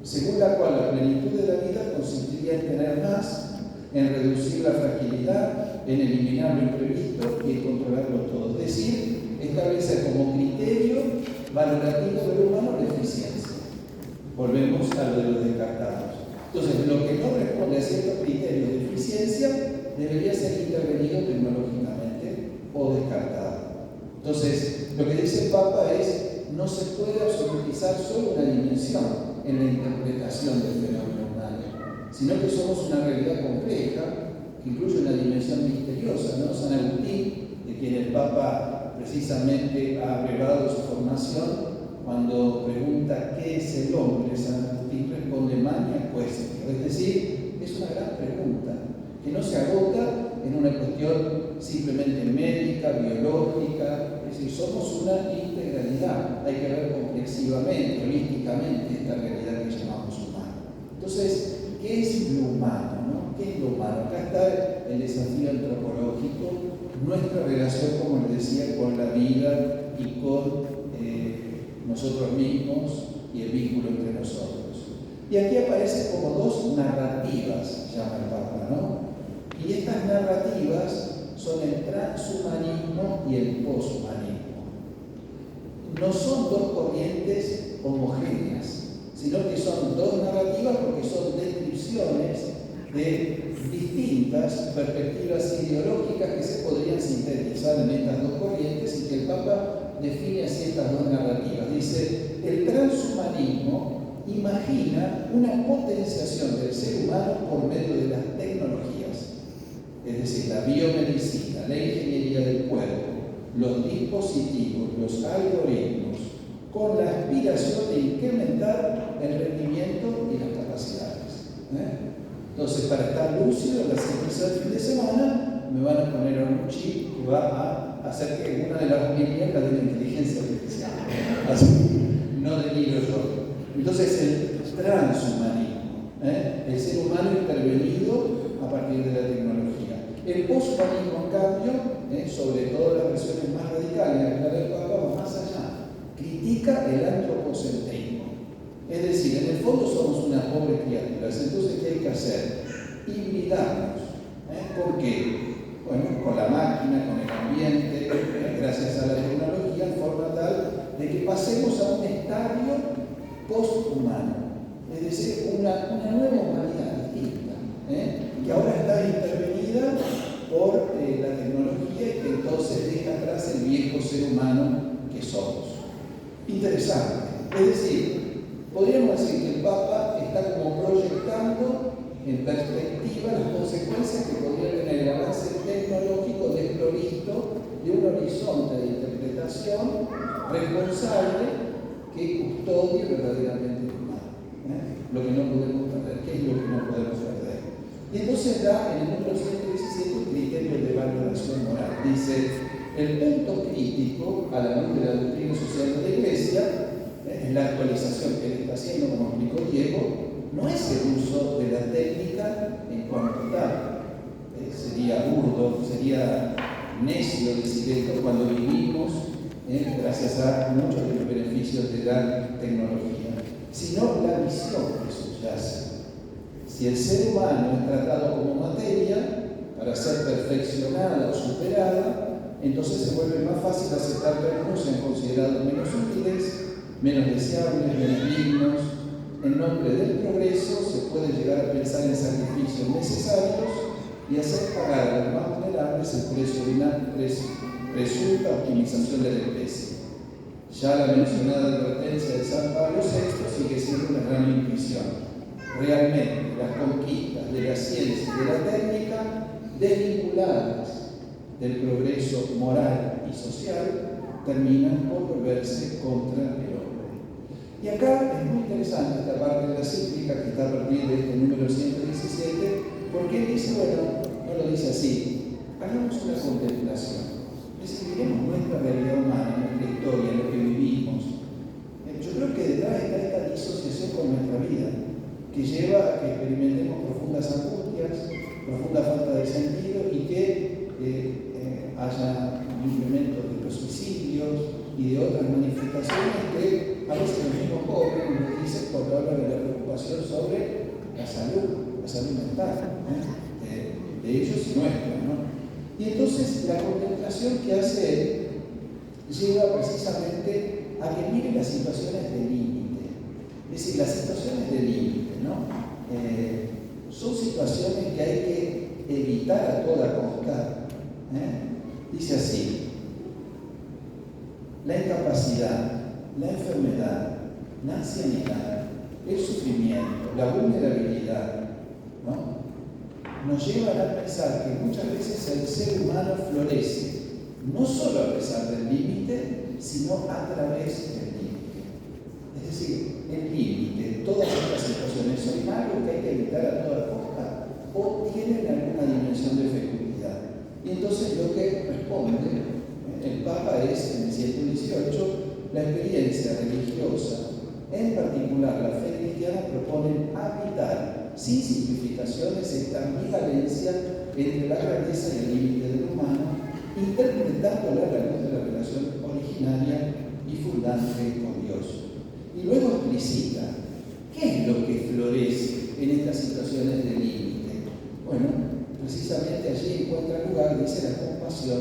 según la cual la plenitud de la vida consistiría en tener más, en reducir la fragilidad, en eliminar lo imprevisto y en controlarlo todo. Es decir, establecer como criterio valorativo del humano la eficiencia. Volvemos a lo de los descartados. Entonces, lo que no responde a ciertos criterios de eficiencia debería ser intervenido tecnológicamente o descartado. Entonces, lo que dice el Papa es, no se puede absolutizar solo una dimensión en la interpretación del fenómeno humano, sino que somos una realidad compleja que incluye una dimensión misteriosa, ¿no? San Agustín, de quien el Papa precisamente ha abrevado su formación, cuando pregunta qué es el hombre, San Agustín responde magna quaestio, es decir, es una gran pregunta que no se agota en una cuestión simplemente médica, biológica, es decir, somos una integralidad, hay que ver complexivamente, holísticamente esta realidad que llamamos humano. Entonces, ¿qué es lo humano? ¿No? ¿Qué es lo humano? Acá está el desafío antropológico, nuestra relación, como les decía, con la vida y con nosotros mismos y el vínculo entre nosotros. Y aquí aparecen como dos narrativas, llama el Papa, ¿no? Y estas narrativas son el transhumanismo y el poshumanismo. No son dos corrientes homogéneas, sino que son dos narrativas porque son descripciones de distintas perspectivas ideológicas que se podrían sintetizar en estas dos corrientes y que el Papa define así estas dos narrativas. Dice, el transhumanismo imagina una potenciación del ser humano por medio de las tecnologías, es decir, la biomedicina, la ingeniería del cuerpo, los dispositivos, los algoritmos, con la aspiración de incrementar el rendimiento y las capacidades. Entonces, para estar lúcido, la ciencia del fin de semana me van a poner un chip que va a hacer que una de las viñetas de la inteligencia artificial. Así, no deliro yo. Entonces, el transhumanismo, el ser humano intervenido a partir de la tecnología. El poshumanismo, en cambio, sobre todo las versiones más radicales, la del Papa va más allá. Critica el antropocentrismo. Es decir, en el fondo somos unas pobres criaturas. Entonces, ¿qué hay que hacer? Hibridarnos. ¿Por qué? Bueno, con la máquina, con el ambiente, gracias a la tecnología, en forma tal de que pasemos a un estadio posthumano. Es decir, una nueva humanidad distinta, que ahora está intervenida por la tecnología y que entonces deja atrás el viejo ser humano que somos. Interesante. Es decir, podríamos decir que el Papa está como proyectando en perspectiva las consecuencias que podría tener el avance tecnológico desprovisto de un horizonte de interpretación responsable que custodie verdaderamente el humano. Lo que no podemos perder. ¿Qué es lo que no podemos perder? Y entonces da en el número 117 criterios de valoración moral. Dice, el punto crítico a la luz de la doctrina social de la Iglesia, en la actualización que él está haciendo, como explicó Diego, no es el uso de la técnica en cuanto tal. Sería burdo, sería necio decir esto cuando vivimos gracias a muchos de los beneficios de la tecnología, sino la visión que subyace. Si el ser humano es tratado como materia para ser perfeccionada o superada, entonces se vuelve más fácil aceptar términos sean considerados menos útiles, menos deseables, menos dignos. En nombre del progreso se puede llegar a pensar en sacrificios necesarios y hacer pagar a los más vulnerables el precio de una presunta optimización de la especie. Ya la mencionada advertencia de San Pablo VI sigue siendo una gran intuición. Realmente, las conquistas de la ciencia y de la técnica, desvinculadas del progreso moral y social, terminan por volverse contra el hombre. Y acá es muy interesante esta parte de la cíclica que está a partir de este número 117, porque él dice, bueno, no lo dice así, hagamos una contemplación. Es decir, miremos nuestra realidad humana, nuestra historia, lo que vivimos. Yo creo que detrás está esta disociación con nuestra vida, que lleva a que experimentemos profundas angustias, profunda falta de sentido y que haya un incremento de los suicidios y de otras manifestaciones que a veces los mismos jóvenes nos dicen cuando hablan de la preocupación sobre la salud mental, de ellos y nuestra, ¿no? Y entonces la contemplación que hace él lleva precisamente a que mire las situaciones de límite. Es decir, las situaciones de límite, ¿no? Son situaciones que hay que evitar a toda costa. Dice así: la incapacidad, la enfermedad, la ancianidad, el sufrimiento, la vulnerabilidad, ¿no? Nos llevan a pensar que muchas veces el ser humano florece, no solo a pesar del límite, sino a través del límite. Es decir, el límite, todas estas situaciones son algo que hay que evitar a toda costa o tienen alguna dimensión de fecundidad. Y entonces lo que responde el Papa es, en el 118, la experiencia religiosa, en particular la fe cristiana, propone habitar sin simplificaciones esta ambivalencia entre la grandeza y el límite del humano, interpretándola a la luz de la relación originaria y fundante con Dios. Y luego explicita qué es lo que florece en estas situaciones de límite. Bueno, precisamente allí encuentra lugar, dice, la compasión,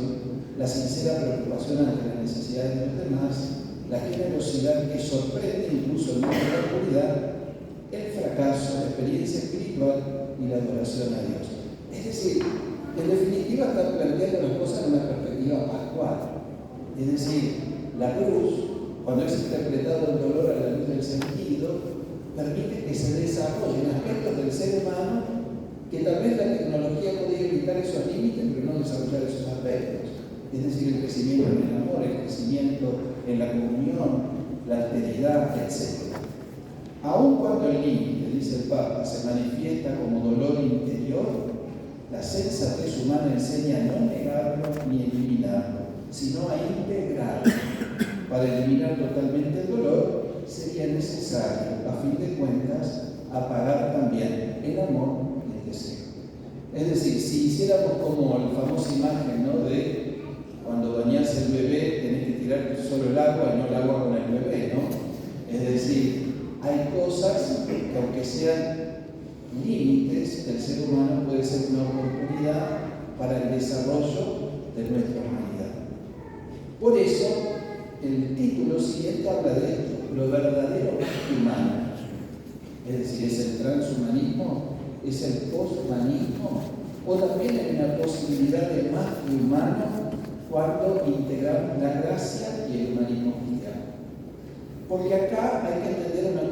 la sincera preocupación ante las necesidades de los demás, la generosidad que sorprende incluso en medio de la oscuridad, el fracaso, la experiencia espiritual y la adoración a Dios. Es decir, en definitiva está planteando las cosas en una perspectiva pascual. Es decir, la cruz, cuando es interpretado el dolor a la luz del sentido, permite que se desarrollen aspectos del ser humano que tal vez la tecnología podría evitar esos límites, pero no desarrollar esos aspectos. Es decir, el crecimiento en el amor, el crecimiento en la comunión, la alteridad, etc. Aun cuando el límite, dice el Papa, se manifiesta como dolor interior, la sensatez humana enseña a no negarlo ni eliminarlo, sino a integrarlo. Para eliminar totalmente el dolor sería necesario, a fin de cuentas, apagar también el amor y el deseo. Es decir, si hiciéramos como la famosa imagen, ¿no?, de cuando bañás el bebé tenés que tirar solo el agua y no el agua con el bebé, ¿no? Es decir, hay cosas que aunque sean límites del ser humano puede ser una oportunidad para el desarrollo de nuestra humanidad. Por eso, el título siguiente habla de esto, lo verdadero humano. Es decir, ¿es el transhumanismo? ¿Es el posthumanismo? ¿O también hay una posibilidad de más humano cuando integramos la gracia y el humanismo cristiano? Porque acá hay que entender una